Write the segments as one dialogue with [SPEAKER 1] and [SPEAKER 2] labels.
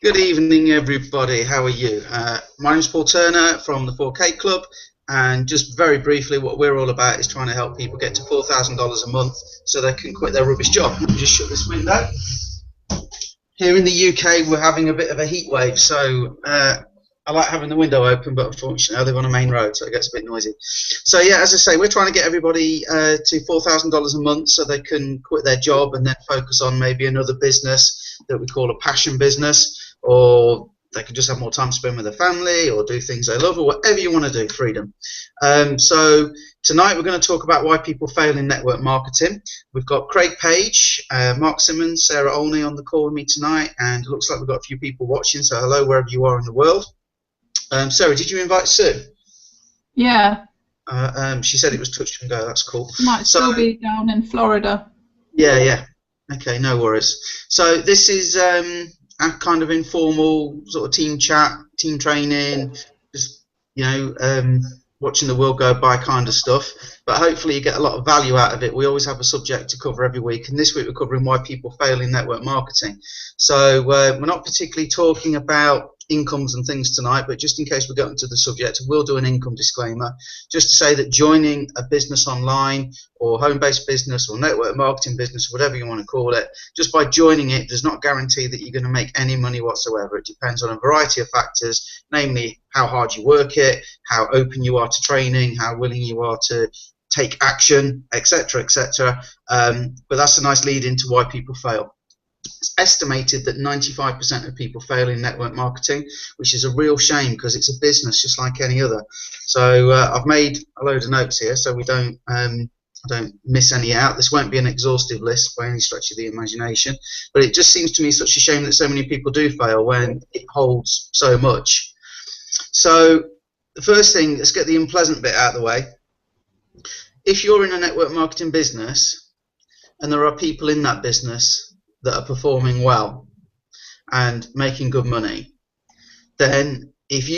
[SPEAKER 1] Good evening, everybody. How are you? My name is Paul Turner from the 4K Club, and just very briefly, what we're all about is trying to help people get to $4,000 a month so they can quit their rubbish job. Let me just shut this window. Here in the UK, we're having a bit of a heat wave, so I like having the window open, but unfortunately, I live on a main road, so it gets a bit noisy. So yeah, as I say, we're trying to get everybody to $4,000 a month so they can quit their job and then focus on maybe another business that we call a passion business, or they can just have more time to spend with their family or do things they love, or whatever you want to do, freedom. So tonight we're going to talk about why people fail in network marketing. We've got Craig Page, Mark Simmons, Sarah Olney on the call with me tonight, and it looks like we've got a few people watching, so hello wherever you are in the world. Sarah, did you invite Sue?
[SPEAKER 2] Yeah.
[SPEAKER 1] She said it was touch and go. That's cool.
[SPEAKER 2] Might still be down in Florida.
[SPEAKER 1] Yeah. Okay, no worries. So this is a kind of informal sort of team chat, team training, just watching the world go by kind of stuff. But hopefully you get a lot of value out of it. We always have a subject to cover every week, and this week we're covering why people fail in network marketing. So we're not particularly talking about incomes and things tonight, but just in case we get into the subject, we'll do an income disclaimer just to say that joining a business online or home-based business or network marketing business, whatever you want to call it, just by joining it does not guarantee that you're going to make any money whatsoever. It depends on a variety of factors, namely how hard you work it, how open you are to training, how willing you are to take action, etc., etc. But that's a nice lead into why people fail. It's estimated that 95% of people fail in network marketing, which is a real shame because it's a business just like any other. So I've made a load of notes here so we don't miss any out. This won't be an exhaustive list by any stretch of the imagination, but it just seems to me such a shame that so many people do fail when it holds so much. So the first thing, let's get the unpleasant bit out of the way. If you're in a network marketing business and there are people in that business that are performing well and making good money, then if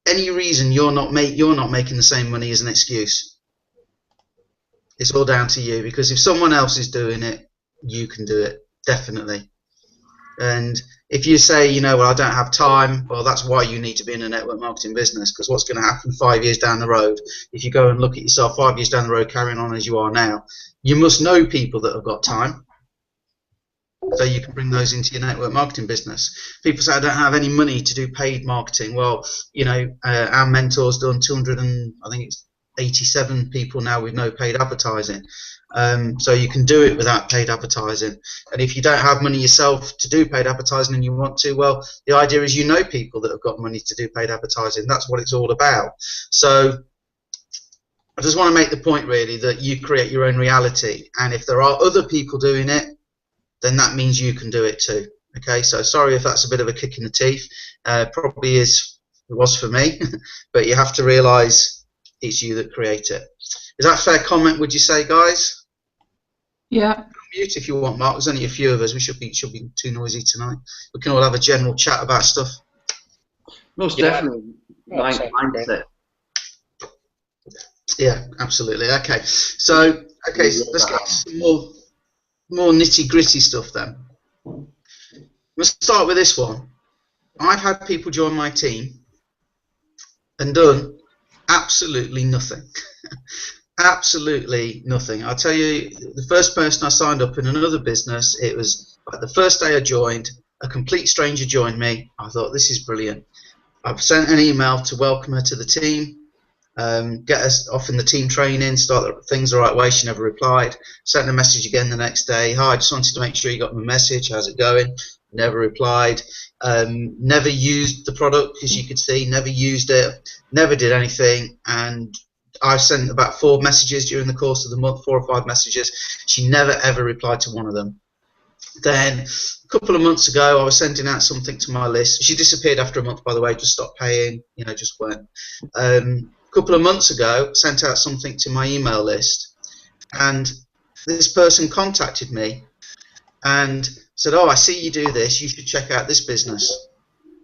[SPEAKER 1] any reason you're not making the same money is an excuse. It's all down to you, because if someone else is doing it, you can do it, definitely. And if you say, well, I don't have time, well, that's why you need to be in a network marketing business, because what's going to happen 5 years down the road, if you go and look at yourself 5 years down the road carrying on as you are now, you must know people that have got time, so you can bring those into your network marketing business. People say, I don't have any money to do paid marketing. Well, our mentor's done 287 people now with no paid advertising. So you can do it without paid advertising. And if you don't have money yourself to do paid advertising and you want to, well, the idea is you know people that have got money to do paid advertising. That's what it's all about. So I just want to make the point really that you create your own reality, and if there are other people doing it, then that means you can do it too. Okay, so sorry if that's a bit of a kick in the teeth. Probably it was for me, but you have to realise it's you that create it. Is that a fair comment, would you say, guys?
[SPEAKER 2] Yeah.
[SPEAKER 1] Mute if you want, Mark. There's only a few of us. We should be too noisy tonight. We can all have a general chat about stuff.
[SPEAKER 3] Most definitely. Mindset.
[SPEAKER 1] Yeah, absolutely. Okay, so let's get to some more nitty-gritty stuff then. Let's start with this one. I've had people join my team and done absolutely nothing. Absolutely nothing. I'll tell you, the first person I signed up in another business, it was like the first day I joined, a complete stranger joined me. I thought, this is brilliant. I've sent an email to welcome her to the team, get us off in the team training, start things the right way. She never replied. Sent a message again the next day. Hi, I just wanted to make sure you got my message. How's it going? Never replied. Never used the product, as you could see. Never used it. Never did anything. And I sent about 4 messages during the course of the month, 4 or 5 messages. She never ever replied to one of them. Then a couple of months ago, I was sending out something to my list. She disappeared after a month, by the way. Just stopped paying. Just went. Couple of months ago, sent out something to my email list, and this person contacted me and said, oh, I see you do this, you should check out this business.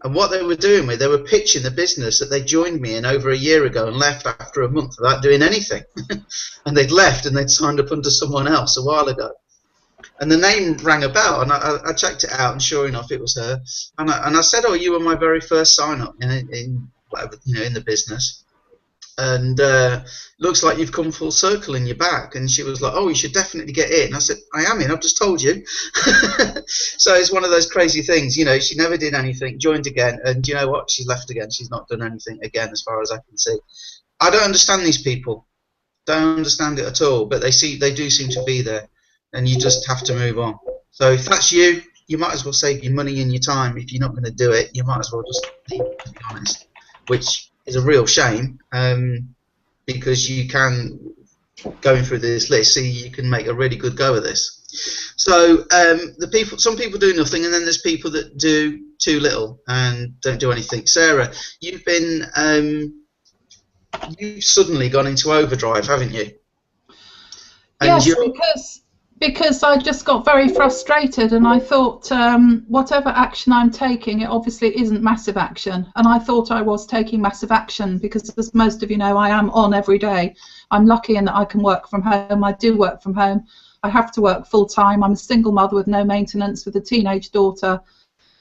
[SPEAKER 1] And what they were doing they were pitching the business that they joined me in over a year ago and left after a month without doing anything. And they'd left and they'd signed up under someone else a while ago. And the name rang a bell, and I checked it out, and sure enough, it was her. And I said, "Oh, you were my very first sign up in whatever, in the business." And looks like you've come full circle and you're back. And she was like, "Oh, you should definitely get in." I said, "I am in. I've just told you." So it's one of those crazy things, she never did anything, joined again, and you know what? She's left again. She's not done anything again, as far as I can see. I don't understand these people. Don't understand it at all. But they do seem to be there, and you just have to move on. So if that's you, you might as well save your money and your time. If you're not going to do it, you might as well just leave it, to be honest. Which is a real shame, because you can, going through this list, see you can make a really good go of this. So some people do nothing, and then there's people that do too little and don't do anything. Sarah, you've suddenly gone into overdrive, haven't you? And
[SPEAKER 2] yes, because I just got very frustrated, and I thought, whatever action I'm taking, it obviously isn't massive action. And I thought I was taking massive action because, as most of you know, I am on every day. I'm lucky in that I can work from home. I do work from home. I have to work full time. I'm a single mother with no maintenance, with a teenage daughter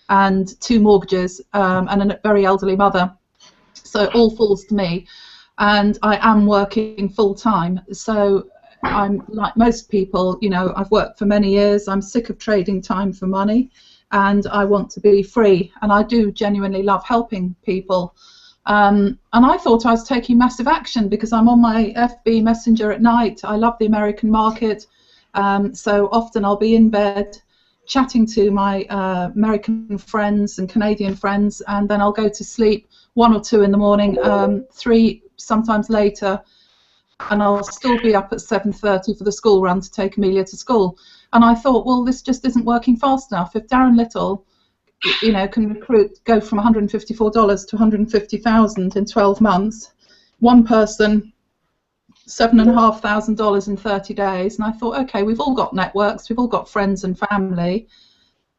[SPEAKER 2] and 2 mortgages, and a very elderly mother. So it all falls to me. And I am working full time. So I'm like most people, I've worked for many years. I'm sick of trading time for money, and I want to be free. And I do genuinely love helping people. And I thought I was taking massive action because I'm on my FB Messenger at night. I love the American market. So often I'll be in bed chatting to my American friends and Canadian friends, and then I'll go to sleep 1 or 2 in the morning, 3 sometimes later, and I'll still be up at 7:30 for the school run to take Amelia to school. And I thought, well, this just isn't working fast enough. If Darren Little, can go from $154 to $150,000 in 12 months, one person $7,500 in 30 days, and I thought, okay, we've all got networks, we've all got friends and family,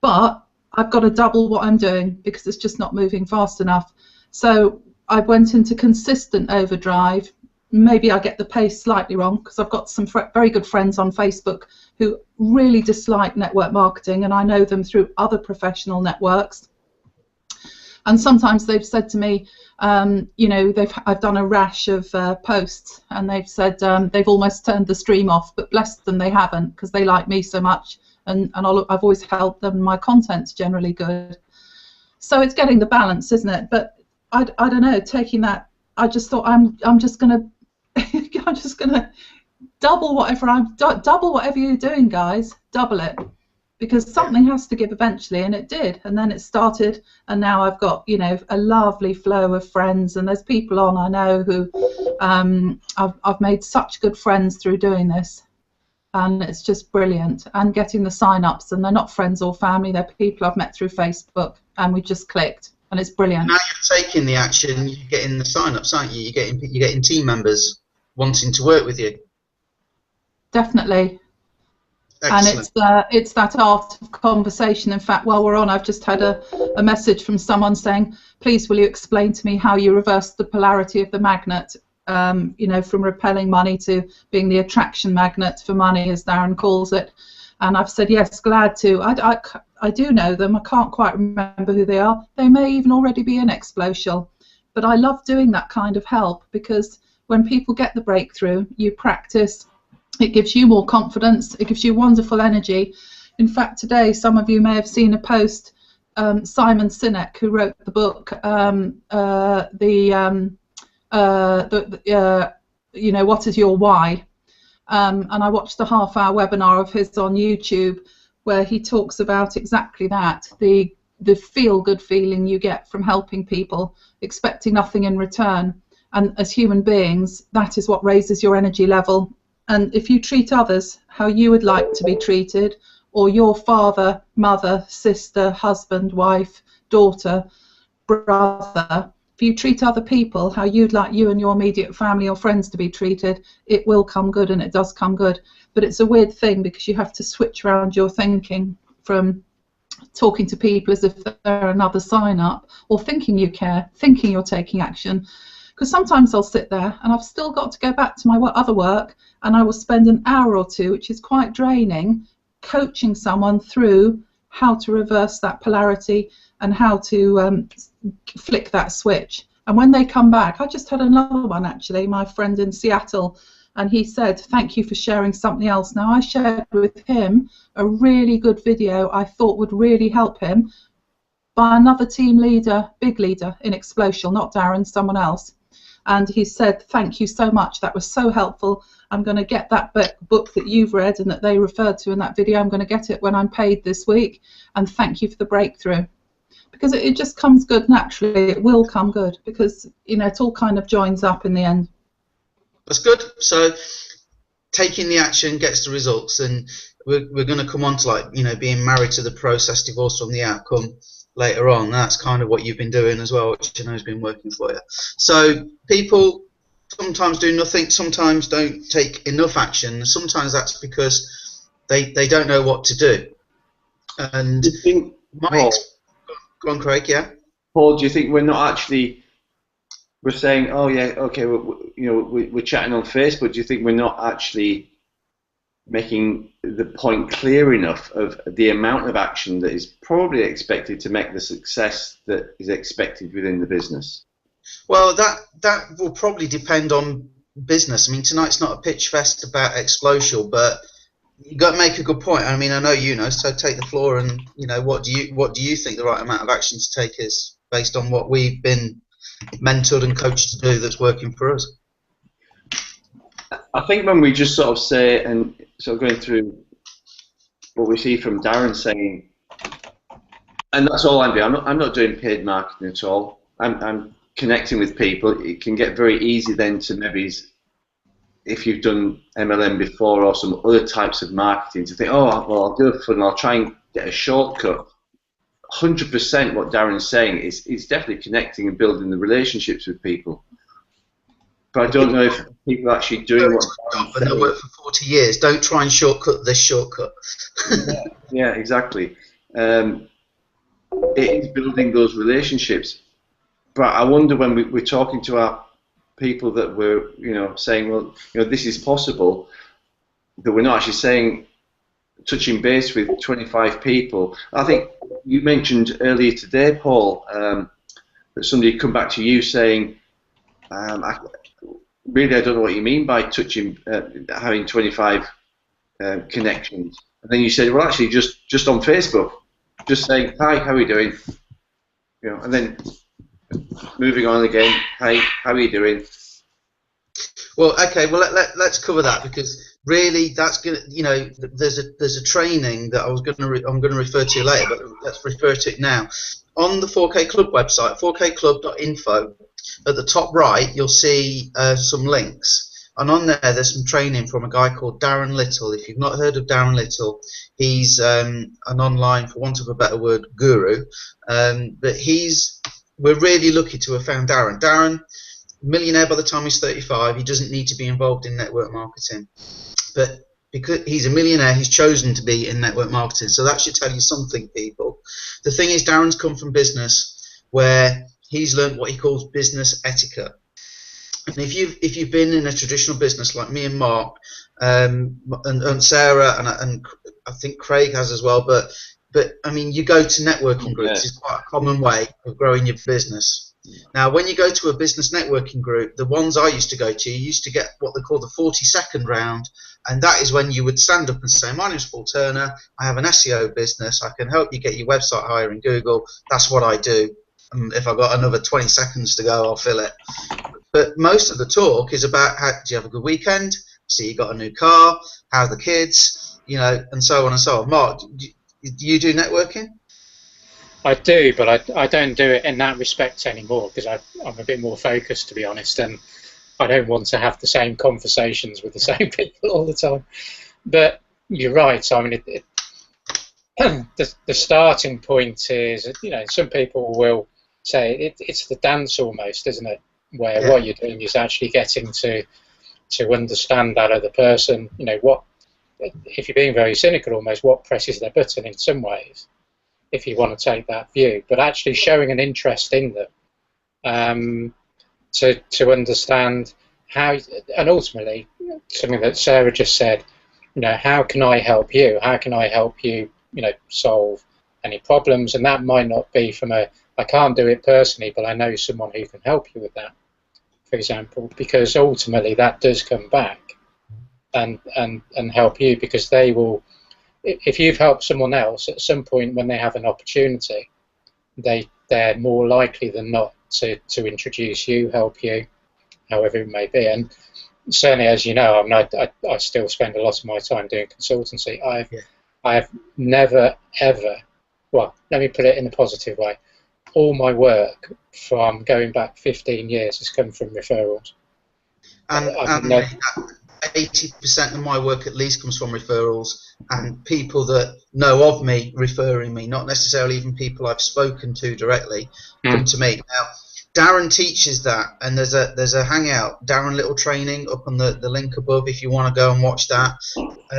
[SPEAKER 2] but I've got to double what I'm doing because it's just not moving fast enough. So I went into consistent overdrive. Maybe I get the pace slightly wrong because I've got some very good friends on Facebook who really dislike network marketing, and I know them through other professional networks. And sometimes they've said to me, I've done a rash of posts, and they've said they've almost turned the stream off, but bless them, they haven't, because they like me so much, and I've always helped them. My content's generally good. So it's getting the balance, isn't it? But I don't know, taking that, I just thought I'm just gonna I'm just gonna double whatever you're doing, guys, double it, because something has to give eventually, and it did, and then it started, and now I've got a lovely flow of friends, and there's people on I know who I've made such good friends through doing this, and it's just brilliant. And getting the sign-ups, and they're not friends or family, they're people I've met through Facebook, and we just clicked. And it's brilliant.
[SPEAKER 1] Now you're taking the action, you're getting the sign-ups, aren't you? You're getting team members wanting to work with you.
[SPEAKER 2] Definitely.
[SPEAKER 1] Excellent.
[SPEAKER 2] And it's that art of conversation. In fact, while we're on, I've just had a message from someone saying, please will you explain to me how you reverse the polarity of the magnet, from repelling money to being the attraction magnet for money, as Darren calls it. And I've said, yes, glad to. I do know them. I can't quite remember who they are. They may even already be in Explosial. But I love doing that kind of help, because when people get the breakthrough, you practice. It gives you more confidence. It gives you wonderful energy. In fact, today, some of you may have seen a post, Simon Sinek, who wrote the book, What is Your Why? And I watched a half-hour webinar of his on YouTube, where he talks about exactly that, the feel-good feeling you get from helping people, expecting nothing in return. And as human beings, that is what raises your energy level. And if you treat others how you would like to be treated, or your father, mother, sister, husband, wife, daughter, brother, if you treat other people how you'd like you and your immediate family or friends to be treated, it will come good, and it does come good. But it's a weird thing, because you have to switch around your thinking from talking to people as if they're another sign-up, or thinking you care, thinking you're taking action. Because sometimes I'll sit there and I've still got to go back to my other work, and I will spend an hour or two, which is quite draining, coaching someone through how to reverse that polarity and how to flick that switch. And when they come back, I just had another one actually, my friend in Seattle, and he said, thank you for sharing something else. Now I shared with him a really good video I thought would really help him by another team leader, big leader in Explosion, not Darren, someone else. And he said, thank you so much, that was so helpful. I'm going to get that book that you've read and that they referred to in that video, I'm going to get it when I'm paid this week, and thank you for the breakthrough. Because it just comes good naturally, it will come good, because you know it all kind of joins up in the end.
[SPEAKER 1] That's good. So taking the action gets the results, and we're going to come on to, like, you know, being married to the process, divorced from the outcome later on. That's kind of what you've been doing as well, which I know has been working for you. So people sometimes do nothing, sometimes don't take enough action. Sometimes that's because they don't know what to do. And go on, Craig. Yeah.
[SPEAKER 3] Paul, do you think we're not actually, we're saying, oh yeah, okay, we're chatting on Facebook. Do you think we're not actually making the point clear enough of the amount of action that is probably expected to make the success that is expected within the business?
[SPEAKER 1] Well, that will probably depend on business. I mean, tonight's not a pitch fest about Explosion, but you got to make a good point. I mean, I know you know, so take the floor, and you know, what do you think the right amount of action to take is based on what we've been mentored and coached to do that's working for us?
[SPEAKER 3] I think when we just sort of say, and sort of going through what we see from Darren saying, and that's all I'm doing. I'm not doing paid marketing at all. I'm connecting with people. It can get very easy then to maybe, if you've done MLM before or some other types of marketing, to think, oh, well, I'll do a funnel, I'll try and get a shortcut. 100% what Darren's saying is definitely connecting and building the relationships with people. But I don't know if people are actually doing what Darren's saying.
[SPEAKER 1] They'll work for 40 years. Don't try and shortcut this shortcut.
[SPEAKER 3] Yeah, exactly. It is building those relationships. But I wonder when we're talking to our people that we're, you know, saying, well, you know, this is possible, that we're not actually saying, touching base with 25 people. I think you mentioned earlier today, Paul, that somebody had come back to you saying, really, I don't know what you mean by touching, having 25 connections. And then you said, well, actually, just on Facebook, just saying, hi, how are you doing? You know, and then moving on again, hi, how are you doing?
[SPEAKER 1] Well, okay, well let's cover that, because really that's gonna, you know, there's a training that I'm gonna refer to later, but let's refer to it now. On the 4K Club website, 4kclub.info, at the top right you'll see some links, and on there's some training from a guy called Darren Little. If you've not heard of Darren Little, he's an online, for want of a better word, guru, but we're really lucky to have found Darren. Darren, millionaire by the time he's 35, he doesn't need to be involved in network marketing, but because he's a millionaire, he's chosen to be in network marketing. So that should tell you something, people. The thing is, Darren's come from business, where he's learned what he calls business etiquette. And if you've been in a traditional business like me and Mark, and Sarah, and I think Craig has as well, but I mean, you go to networking groups. It's quite a common way of growing your business. Now, when you go to a business networking group, the ones I used to go to, you used to get what they call the 40-second round, and that is when you would stand up and say, my name's Paul Turner, I have an SEO business, I can help you get your website higher in Google, that's what I do. And if I've got another 20 seconds to go, I'll fill it. But most of the talk is about, how, do you have a good weekend? So you got a new car, how are the kids, you know, and so on and so on. Mark, do you do networking?
[SPEAKER 4] I do, but I don't do it in that respect anymore, because I'm a bit more focused, to be honest, and I don't want to have the same conversations with the same people all the time. But you're right. I mean, the starting point is, you know, some people will say it's the dance almost, isn't it? Where what you're doing is actually getting to understand that other person. You know, what, if you're being very cynical, almost what presses their button in some ways, if you want to take that view, but actually showing an interest in them, to understand how, and ultimately something that Sarah just said, how can I help you? How can I help you, solve any problems? And that might not be from I can't do it personally, but I know someone who can help you with that, for example, because ultimately that does come back and help you, because they will, if you've helped someone else at some point when they have an opportunity, they're more likely than not to introduce you, help you, however it may be. And certainly, as you know, I still spend a lot of my time doing consultancy. I have never ever, well, let me put it in a positive way. All my work from going back 15 years has come from referrals.
[SPEAKER 1] And 80% of my work at least comes from referrals and people that know of me referring me, not necessarily even people I've spoken to directly, come to me. Now, Darren teaches that, and there's a hangout, Darren Little Training, up on the link above if you want to go and watch that,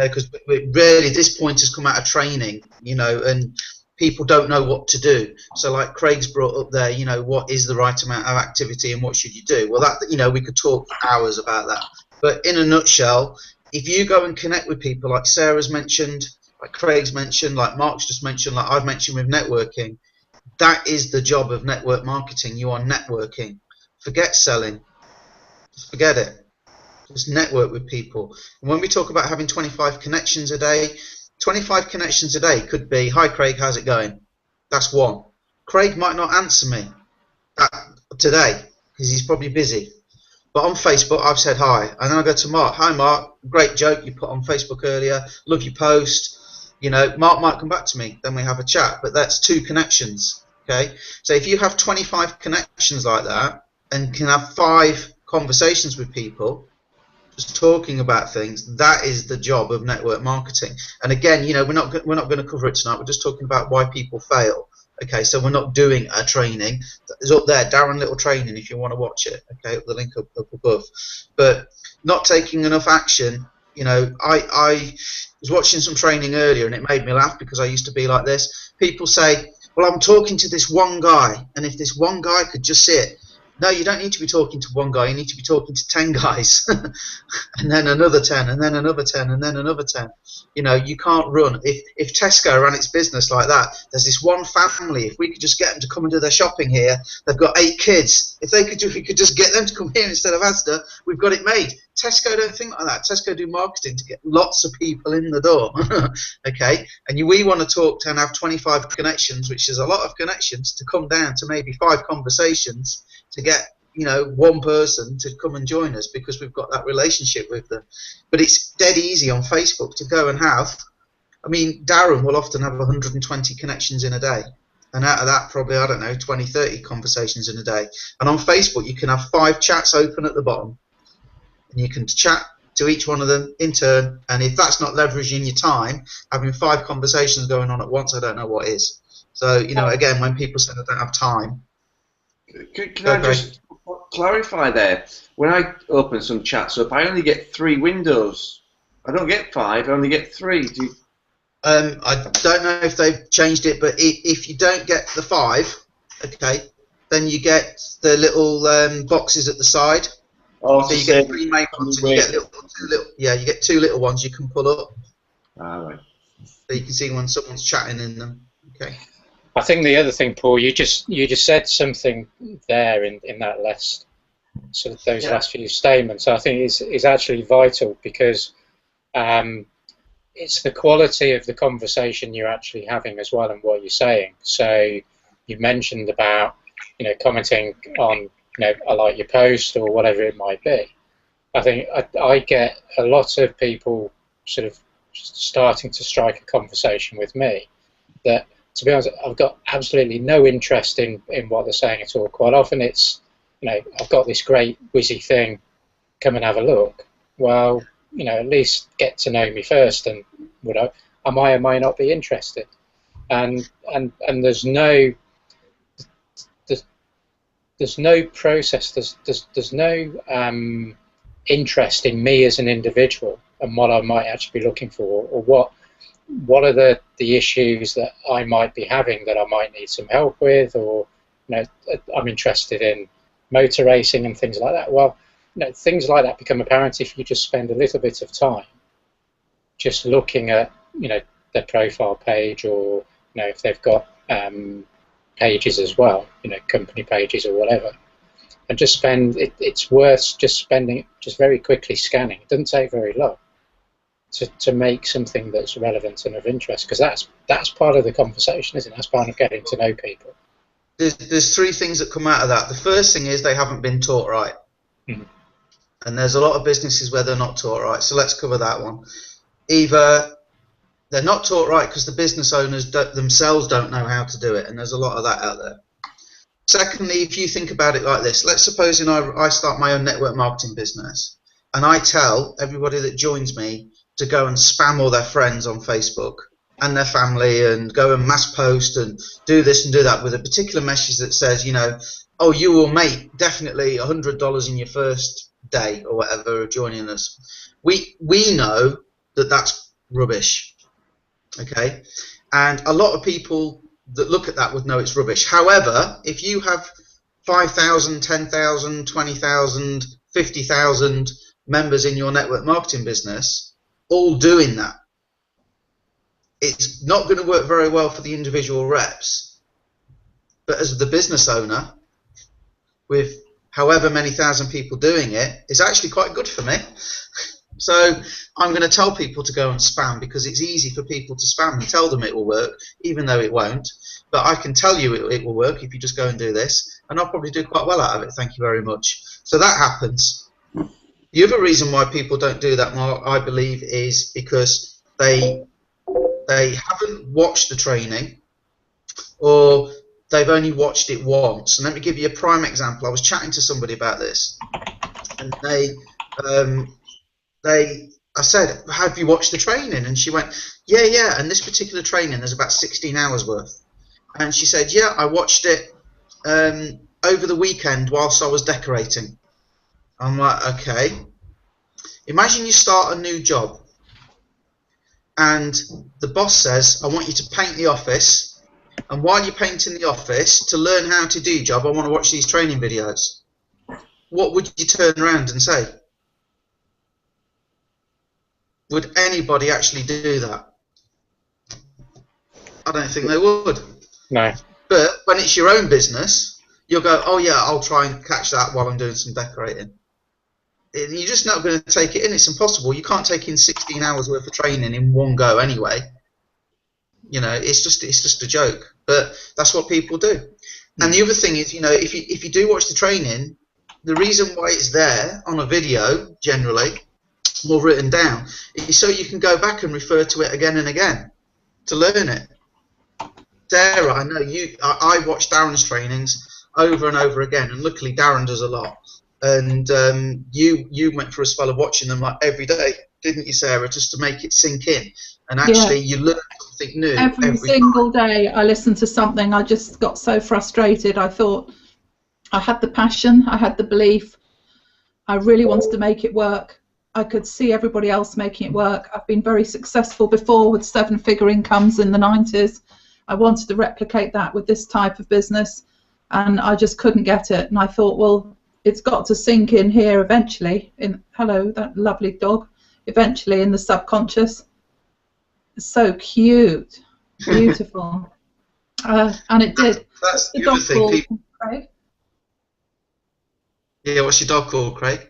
[SPEAKER 1] because really this point has come out of training, and people don't know what to do. So like Craig's brought up there, what is the right amount of activity and what should you do? Well, that we could talk for hours about that. But in a nutshell, if you go and connect with people like Sarah's mentioned, like Craig's mentioned, like Mark's just mentioned, like I've mentioned with networking, that is the job of network marketing. You are networking. Forget selling. Just forget it. Just network with people. And when we talk about having 25 connections a day, 25 connections a day could be, hi Craig, how's it going? That's one. Craig might not answer me today because he's probably busy. But on Facebook, I've said hi. And then I go to Mark. Hi, Mark. Great joke you put on Facebook earlier. Love your post. Mark might come back to me. Then we have a chat. But that's 2 connections. Okay? So if you have 25 connections like that and can have 5 conversations with people, just talking about things, that is the job of network marketing. And again, we're not going to cover it tonight. We're just talking about why people fail. Okay, so we're not doing a training. It's up there, Darren Little Training, if you want to watch it. Okay, the link up above. But not taking enough action. I was watching some training earlier, and it made me laugh because I used to be like this. People say, "Well, I'm talking to this one guy, and if this one guy could just sit." No, you don't need to be talking to one guy. You need to be talking to 10 guys, and then another 10, and then another 10, and then another 10. You can't run. If Tesco ran its business like that, there's this one family. If we could just get them to come and do their shopping here, they've got 8 kids. If we could just get them to come here instead of Asda, we've got it made. Tesco don't think like that. Tesco do marketing to get lots of people in the door. Okay, and we want to talk and have 25 connections, which is a lot of connections, to come down to maybe 5 conversations to get one person to come and join us because we've got that relationship with them. But it's dead easy on Facebook to go and have, Darren will often have 120 connections in a day, and out of that probably, I don't know, 20, 30 conversations in a day. And on Facebook you can have 5 chats open at the bottom, and you can chat to each one of them in turn, and if that's not leveraging your time, having 5 conversations going on at once, I don't know what is. So, again, when people say I don't have time,
[SPEAKER 3] Can I just clarify there? When I open some chats up, I only get 3 windows. I don't get 5. I only get 3.
[SPEAKER 1] I don't know if they've changed it, but if you don't get the 5, okay, then you get the little boxes at the side.
[SPEAKER 3] Oh,
[SPEAKER 1] so you get 3 main ones, and you get you get 2 little ones you can pull up.
[SPEAKER 3] Right.
[SPEAKER 1] So you can see when someone's chatting in them. Okay.
[SPEAKER 4] I think the other thing, Paul, you just said something there in that last last few statements. I think is actually vital, because it's the quality of the conversation you're actually having as well and what you're saying. So you mentioned about commenting on I like your post or whatever it might be. I think I get a lot of people sort of starting to strike a conversation with me that, to be honest, I've got absolutely no interest in what they're saying at all. Quite often it's, I've got this great whizzy thing, come and have a look. Well, at least get to know me first, and I might or might not be interested. And there's no process, there's no interest in me as an individual and what I might actually be looking for, or what are the issues that I might be having that I might need some help with, or I'm interested in motor racing and things like that. Well, things like that become apparent if you just spend a little bit of time just looking at, their profile page, or if they've got pages as well, company pages or whatever, and just it's worth just spending, just very quickly scanning. It doesn't take very long to make something that's relevant and of interest, because that's part of the conversation, isn't it? That's part of getting to know people.
[SPEAKER 1] There's three things that come out of that. The first thing is they haven't been taught right.
[SPEAKER 4] Mm-hmm.
[SPEAKER 1] And there's a lot of businesses where they're not taught right. So let's cover that one. Either they're not taught right because the business owners themselves don't know how to do it, and there's a lot of that out there. Secondly, if you think about it like this, let's suppose I start my own network marketing business, and I tell everybody that joins me to go and spam all their friends on Facebook and their family, and go and mass post and do this and do that with a particular message that says, oh, you will make definitely $100 in your first day or whatever of joining us. We know that that's rubbish, okay? And a lot of people that look at that would know it's rubbish. However, if you have 5,000, 10,000, 20,000, 50,000 members in your network marketing business all doing that, it's not going to work very well for the individual reps. But as the business owner, with however many thousand people doing it, it's actually quite good for me. So I'm going to tell people to go and spam, because it's easy for people to spam and tell them it will work, even though it won't. But I can tell you it will work if you just go and do this, and I'll probably do quite well out of it. Thank you very much. So that happens. The other reason why people don't do that, Mark, I believe, is because they haven't watched the training, or they've only watched it once. And let me give you a prime example. I was chatting to somebody about this, and I said, have you watched the training? And she went, yeah, and this particular training, there's about 16 hours worth. And she said, yeah, I watched it over the weekend whilst I was decorating. I'm like, okay. Imagine you start a new job, and the boss says, I want you to paint the office, and while you're painting the office, to learn how to do your job, I want to watch these training videos. What would you turn around and say? Would anybody actually do that? I don't think they would.
[SPEAKER 4] No.
[SPEAKER 1] But when it's your own business, you'll go, oh yeah, I'll try and catch that while I'm doing some decorating. You're just not going to take it in. It's impossible. You can't take in 16 hours worth of training in one go anyway. It's just a joke. But that's what people do. And the other thing is, if you do watch the training, the reason why it's there on a video generally, or written down, is so you can go back and refer to it again and again to learn it. Sarah, I know I watch Darren's trainings over and over again, and luckily Darren does a lot. And you went for a spell of watching them like every day, didn't you, Sarah, just to make it sink in? And actually, you learn something new
[SPEAKER 2] every single day. I listened to something. I just got so frustrated. I thought I had the passion, I had the belief. I really wanted to make it work. I could see everybody else making it work. I've been very successful before with 7-figure incomes in the 90s. I wanted to replicate that with this type of business, and I just couldn't get it. And I thought, well, it's got to sink in here eventually. Hello, that lovely dog. Eventually in the subconscious. It's so cute, beautiful, and it did.
[SPEAKER 1] That's the other thing.
[SPEAKER 2] Craig?
[SPEAKER 1] Yeah, what's your dog called, Craig?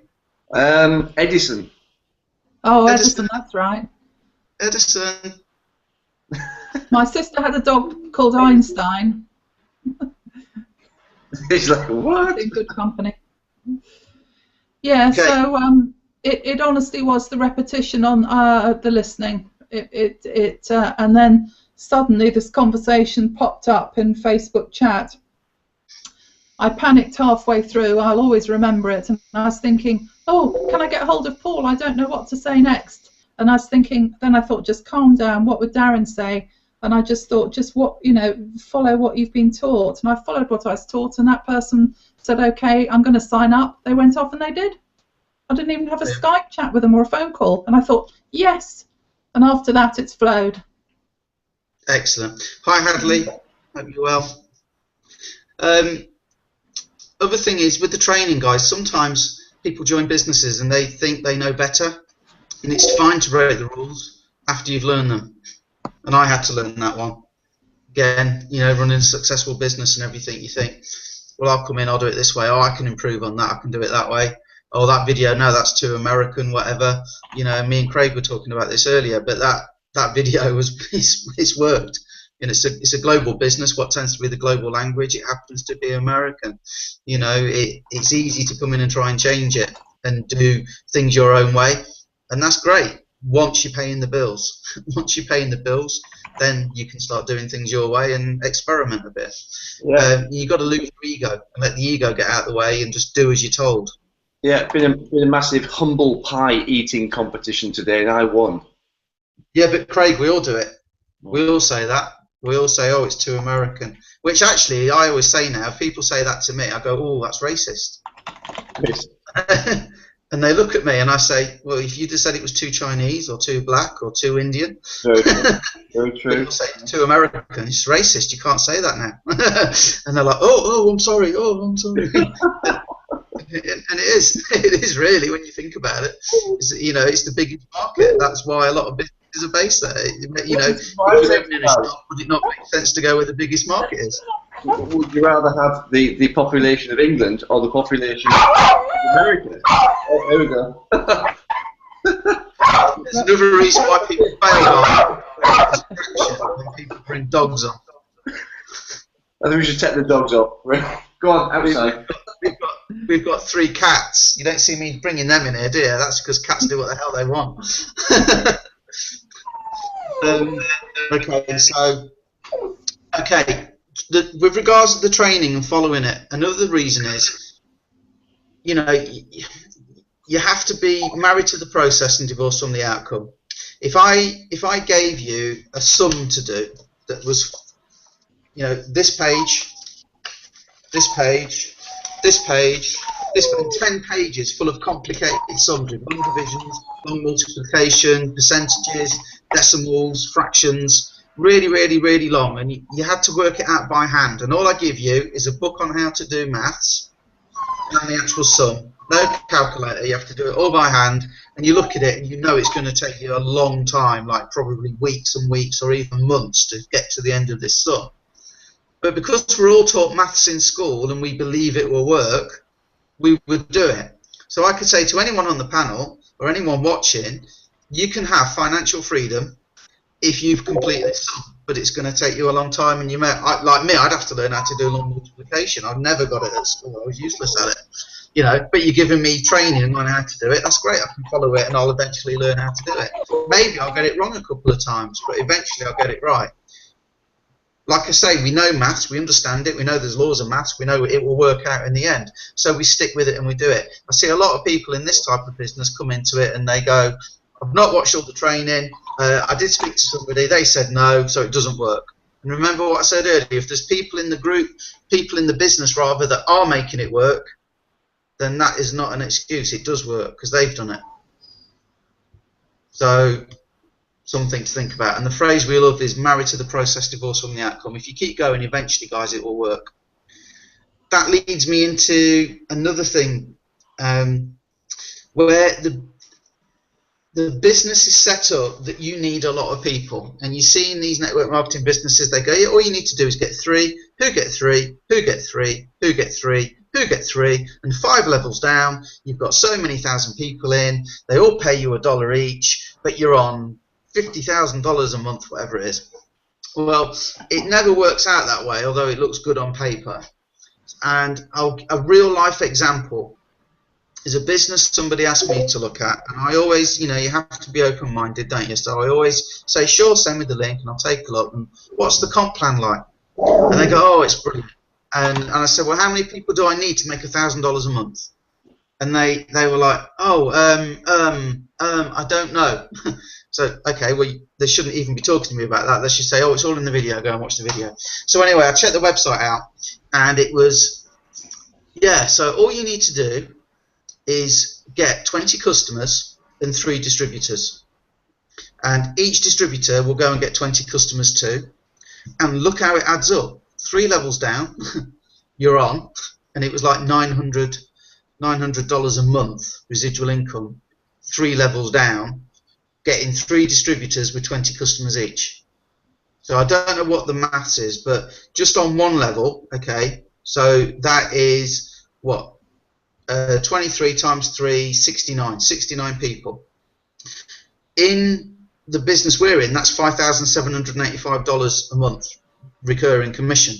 [SPEAKER 3] Edison.
[SPEAKER 2] Oh, Edison, that's right.
[SPEAKER 1] Edison.
[SPEAKER 2] My sister had a dog called Einstein.
[SPEAKER 3] He's like, what?
[SPEAKER 2] In good company. Yeah, okay. So it honestly was the repetition on the listening. And then suddenly this conversation popped up in Facebook chat. I panicked halfway through. I'll always remember it. And I was thinking, oh, can I get hold of Paul? I don't know what to say next. And I was thinking, then I thought, just calm down. What would Darren say? And I just thought, just follow what you've been taught. And I followed what I was taught, and that person said, okay, I'm going to sign up. They went off and they did. I didn't even have a Skype chat with them or a phone call. And I thought, yes. And after that, it's flowed.
[SPEAKER 1] Excellent. Hi, Hadley. Hope you're well. Other thing is, with the training, guys, sometimes people join businesses and they think they know better. And it's fine to break the rules. after you've learned them. And I had to learn that one. Again, you know, running a successful business and everything, you think, well, I'll come in, I'll do it this way. Oh, I can improve on that. I can do it that way. Oh, that video, no, that's too American, whatever. You know, me and Craig were talking about this earlier, but that video it's worked. And it's a global business. What tends to be the global language, it happens to be American. You know, it's easy to come in and try and change it and do things your own way, and that's great. Once you're paying the bills, once you're paying the bills, then you can start doing things your way and experiment a bit.
[SPEAKER 3] Yeah.
[SPEAKER 1] You've got to lose your ego and let the ego get out of the way and just do as you're told.
[SPEAKER 3] Yeah, been a massive humble pie eating competition today, and I won.
[SPEAKER 1] Yeah, but Craig, we all do it. We all say that. We all say, oh, it's too American. Which actually, I always say now, if people say that to me, I go, oh, that's racist.
[SPEAKER 3] Yes.
[SPEAKER 1] And they look at me and I say, well, if you just said it was too Chinese or too black or too Indian,
[SPEAKER 3] Very true. Very true.
[SPEAKER 1] people say it's too American, it's racist, you can't say that now. And they're like, oh, I'm sorry, I'm sorry. And it is really, when you think about it. You know, it's the biggest market. That's why a lot of businesses are based there. You know, if you're opening a shop, would it not make sense to go where the biggest market is?
[SPEAKER 3] Would you rather have the population of England or the population of America? Oh, there we go.
[SPEAKER 1] There's another reason why people fail when people bring dogs on.
[SPEAKER 3] I think we should take the dogs off. Go on, outside.
[SPEAKER 1] We've got 3 cats. You don't see me bringing them in here, do you? That's because cats do what the hell they want. Okay. With regards to the training and following it, another reason is, you know, you have to be married to the process and divorced from the outcome. If I gave you a sum to do that was, you know, this page, 10 pages full of complicated sums with long divisions, long multiplication, percentages, decimals, fractions, really, really, really long, and you had to work it out by hand. And all I give you is a book on how to do maths and the actual sum. No calculator, you have to do it all by hand, and you look at it and you know it's going to take you a long time, like probably weeks and weeks or even months to get to the end of this sum. But because we're all taught maths in school and we believe it will work, we would do it. So I could say to anyone on the panel or anyone watching, you can have financial freedom if you've completed this sum, but it's going to take you a long time, and you may, like me, I'd have to learn how to do long multiplication. I've never got it at school. I was useless at it, you know. But you're giving me training on how to do it. That's great. I can follow it, and I'll eventually learn how to do it. Maybe I'll get it wrong a couple of times, but eventually I'll get it right. Like I say, we know maths, we understand it, we know there's laws of maths, we know it will work out in the end. So we stick with it and we do it. I see a lot of people in this type of business come into it and they go, I've not watched all the training, I did speak to somebody, they said no, so it doesn't work. And remember what I said earlier, if there's people in the group, people in the business rather, that are making it work, then that is not an excuse. It does work because they've done it. So, something to think about. And the phrase we love is married to the process, divorced from the outcome. If you keep going, eventually, guys, it will work. That leads me into another thing, where the business is set up that you need a lot of people. And you see in these network marketing businesses, they go, yeah, all you need to do is get 3, who get 3, who get 3, who get 3, who get 3, and 5 levels down, you've got so many thousand people in, they all pay you $1 each, but you're on $50,000 a month, whatever it is. Well, it never works out that way, although it looks good on paper. And a real life example is a business somebody asked me to look at, and I always, you know, you have to be open-minded, don't you? So I always say, sure, send me the link and I'll take a look. And what's the comp plan like? And they go, oh, it's brilliant. And I said, well, how many people do I need to make $1,000 a month? And they were like, oh, I don't know. So, okay, well, they shouldn't even be talking to me about that. They should say, oh, it's all in the video, go and watch the video. So anyway, I checked the website out, and it was, yeah, so all you need to do is get 20 customers and 3 distributors. And each distributor will go and get 20 customers too. And look how it adds up. 3 levels down, you're on, and it was like $900 a month residual income. 3 levels down, getting 3 distributors with 20 customers each. So I don't know what the maths is, but just on one level, okay, so that is what? 23 times 3, 69. 69 people. In the business we're in, that's $5,785 a month recurring commission.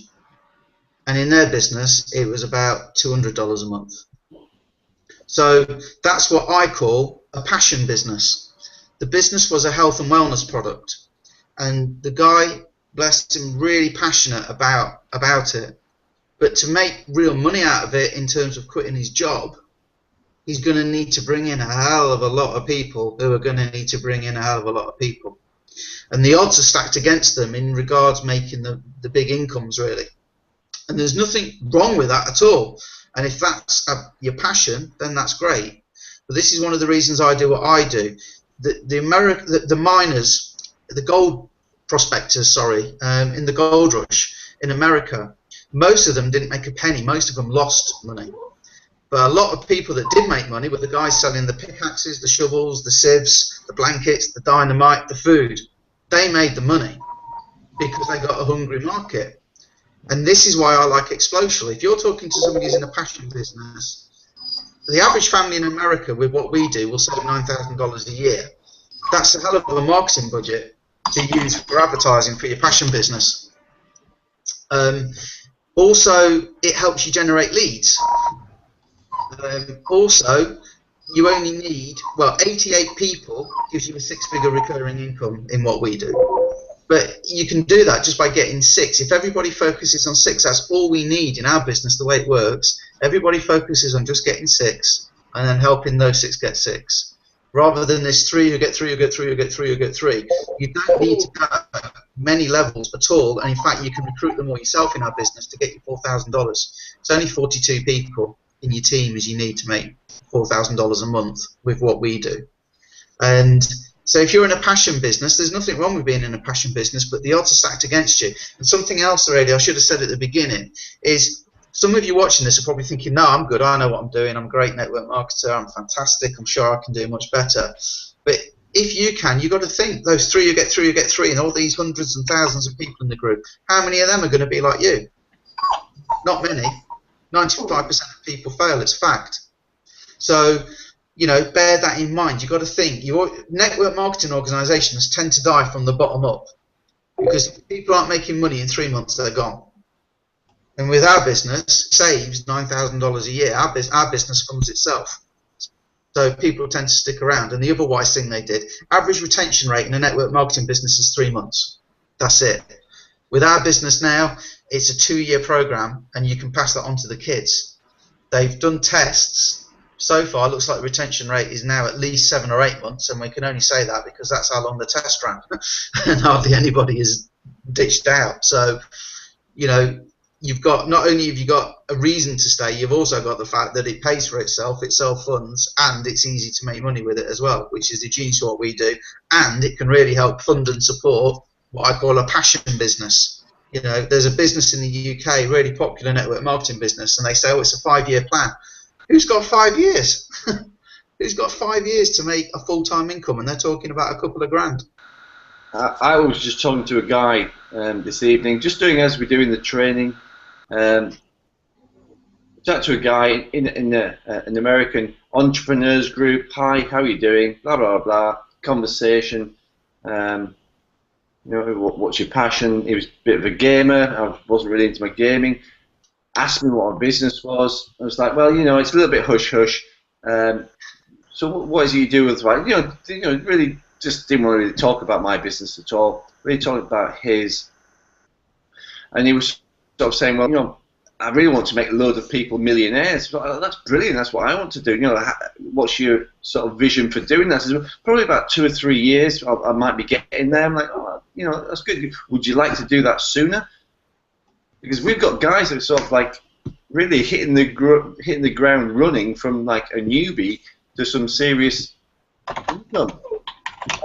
[SPEAKER 1] And in their business, it was about $200 a month. So that's what I call a passion business. The business was a health and wellness product, and the guy, bless him, really passionate about it. But to make real money out of it in terms of quitting his job, he's going to need to bring in a hell of a lot of people who are going to need to bring in a hell of a lot of people. And the odds are stacked against them in regards making the big incomes, really. And there's nothing wrong with that at all. And if that's your passion, then that's great. But this is one of the reasons I do what I do. The miners, the gold prospectors, in the gold rush in America, most of them didn't make a penny. Most of them lost money. But a lot of people that did make money were the guys selling the pickaxes, the shovels, the sieves, the blankets, the dynamite, the food. They made the money because they got a hungry market. And this is why I like Explosive. If you're talking to somebody who's in a passion business, the average family in America with what we do will save $9,000 a year. That's a hell of a marketing budget to use for advertising for your passion business. Also, it helps you generate leads. Also, you only need, 88 people gives you a 6-figure recurring income in what we do. But you can do that just by getting 6. If everybody focuses on 6, that's all we need in our business, the way it works. Everybody focuses on just getting 6 and then helping those 6 get 6. Rather than this 3 who get 3, who get 3, who get 3, who get 3. You don't need to have many levels at all. And in fact, you can recruit them all yourself in our business to get you $4,000. It's only 42 people in your team as you need to make $4,000 a month with what we do. And so if you're in a passion business, there's nothing wrong with being in a passion business, but the odds are stacked against you. And something else already I should have said at the beginning is some of you watching this are probably thinking, no, I'm good, I know what I'm doing, I'm a great network marketer, I'm fantastic, I'm sure I can do much better. But if you can, you've got to think, those 3 who get 3 who get 3 and all these hundreds and thousands of people in the group, how many of them are going to be like you? Not many. 95% of people fail, it's fact. So, you know, bear that in mind. You've got to think. Your network marketing organisations tend to die from the bottom up because if people aren't making money in 3 months, they're gone. And with our business, it saves $9,000 a year. Our business funds itself. So people tend to stick around. And the other wise thing they did, average retention rate in a network marketing business is 3 months. That's it. With our business now, it's a 2-year program, and you can pass that on to the kids. They've done tests. So far, it looks like the retention rate is now at least 7 or 8 months, and we can only say that because that's how long the test ran, and hardly anybody is ditched out. So, you know, you've got, not only have you got a reason to stay, you've also got the fact that it pays for itself, it self-funds, and it's easy to make money with it as well, which is the genius of what we do, and it can really help fund and support what I call a passion business. You know, there's a business in the UK, really popular network marketing business, and they say, oh, it's a 5-year plan. Who's got 5 years? Who's got 5 years to make a full-time income? And they're talking about a couple of grand.
[SPEAKER 3] I was just talking to a guy this evening, just doing as we do in the training. Talked to a guy in an American entrepreneurs group. Hi, how are you doing? Blah blah blah. Conversation. You know, what's your passion? He was a bit of a gamer. I wasn't really into my gaming. Asked me what my business was. I was like, well, you know, it's a little bit hush hush. So what is it you do with, like, you know, really just didn't want to really talk about my business at all. Really talking about his. And he was sort of saying, well, you know, I really want to make a load of people millionaires. So, oh, that's brilliant. That's what I want to do. You know, what's your sort of vision for doing that? So probably about 2 or 3 years, I might be getting there. I'm like, oh, you know, that's good. Would you like to do that sooner? Because we've got guys that are sort of like really hitting the ground running from like a newbie to some serious income.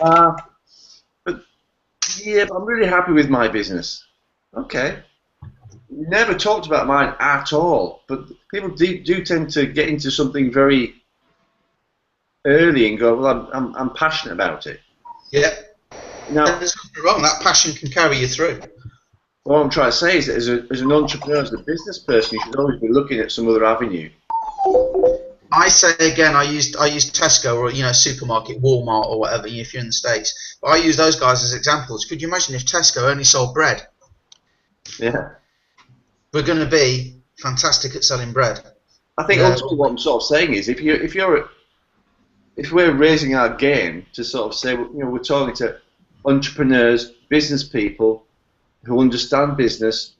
[SPEAKER 3] But yeah, I'm really happy with my business. Okay. Never talked about mine at all, but people do tend to get into something very early and go, well, I'm passionate about it.
[SPEAKER 1] Yeah.
[SPEAKER 3] Now,
[SPEAKER 1] And there's nothing wrong. That passion can carry you through.
[SPEAKER 3] what I'm trying to say is that as an entrepreneur, as a business person, you should always be looking at some other avenue.
[SPEAKER 1] I say again, I use Tesco or supermarket, Walmart or whatever if you're in the States. But I use those guys as examples. Could you imagine if Tesco only sold bread?
[SPEAKER 3] Yeah.
[SPEAKER 1] We're going to be fantastic at selling bread.
[SPEAKER 3] I think ultimately what I'm sort of saying is if we're raising our game to sort of say, we're talking to entrepreneurs, business people who understand business,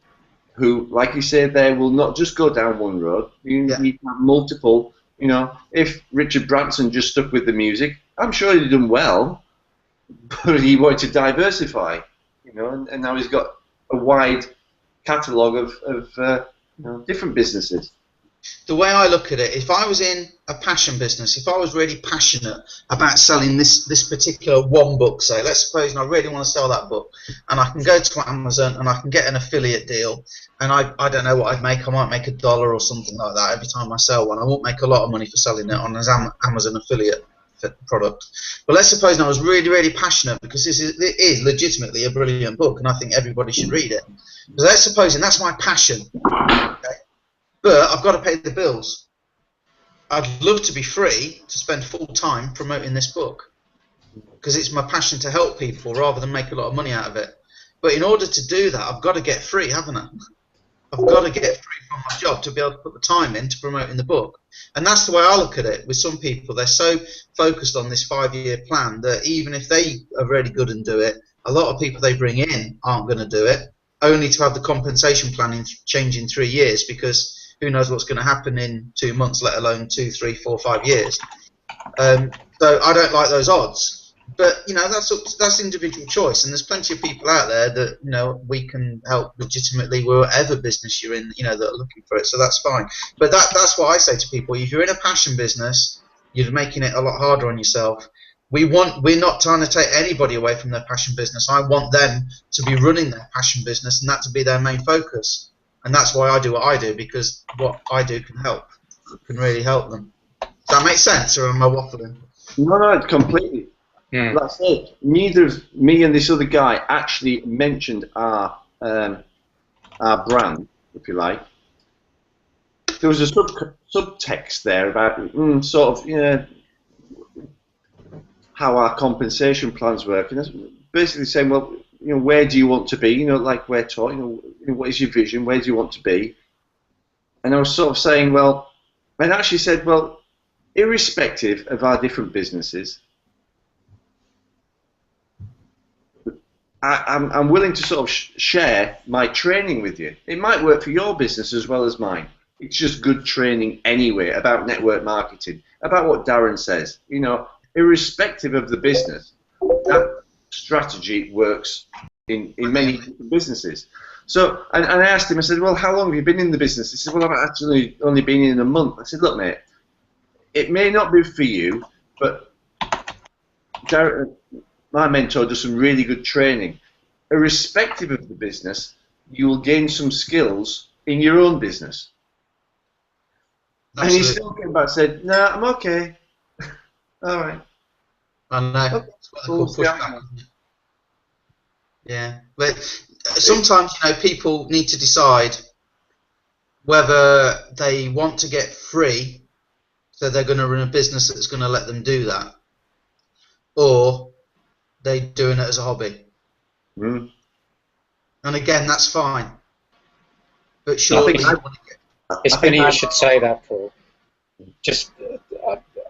[SPEAKER 3] who, like you said there, will not just go down one road. You need to have multiple. If Richard Branson just stuck with the music, I'm sure he'd done well, but he wanted to diversify, and now he's got a wide catalogue of different businesses.
[SPEAKER 1] The way I look at it, if I was in a passion business, if I was really passionate about selling this particular one book, say, let's suppose I really want to sell that book, and I can go to Amazon and I can get an affiliate deal, and I don't know what I'd make. I might make $1 or something like that every time I sell one. I won't make a lot of money for selling it on an Amazon affiliate product. But let's suppose I was really, really passionate because it is legitimately a brilliant book, and I think everybody should read it. But let's suppose, and that's my passion. Okay? But I've got to pay the bills. I'd love to be free to spend full time promoting this book because it's my passion to help people rather than make a lot of money out of it. But in order to do that, I've got to get free, haven't I? I've got to get free from my job to be able to put the time into promoting the book. And that's the way I look at it. With some people, they're so focused on this 5-year plan that even if they are really good and do it, a lot of people they bring in aren't going to do it, only to have the compensation plan change in 3 years because who knows what's going to happen in 2 months, let alone 2, 3, 4, 5 years. So I don't like those odds. But that's individual choice, and there's plenty of people out there that we can help legitimately wherever business you're in, that are looking for it. So that's fine. But that's what I say to people: if you're in a passion business, you're making it a lot harder on yourself. We're not trying to take anybody away from their passion business. I want them to be running their passion business, and that to be their main focus. And that's why I do what I do, because what I do can really help them. Does that make sense, or am I waffling?
[SPEAKER 3] No, completely. Yeah. Like I said, neither of me and this other guy actually mentioned our brand, if you like. There was a subtext there about how our compensation plans work, and that's basically saying, well, where do you want to be? Like we're taught, what is your vision? Where do you want to be? And I was sort of saying, well, and actually said, well, irrespective of our different businesses, I'm willing to sort of share my training with you. It might work for your business as well as mine. It's just good training anyway about network marketing, about what Darren says. Irrespective of the business, that strategy works in many businesses. So, and I asked him, I said, well, how long have you been in the business? He said, well, I've actually only been in a month. I said, look, mate, it may not be for you, but Darren, my mentor, does some really good training. Irrespective of the business, you will gain some skills in your own business. Absolutely. And he still came back and said, no, I'm okay. All right.
[SPEAKER 1] I know. Okay. Yeah. But sometimes, people need to decide whether they want to get free, so they're going to run a business that's going to let them do that, or they're doing it as a hobby.
[SPEAKER 3] Mm.
[SPEAKER 1] And again, that's fine. But surely
[SPEAKER 4] it's funny you should say that, Paul. Just,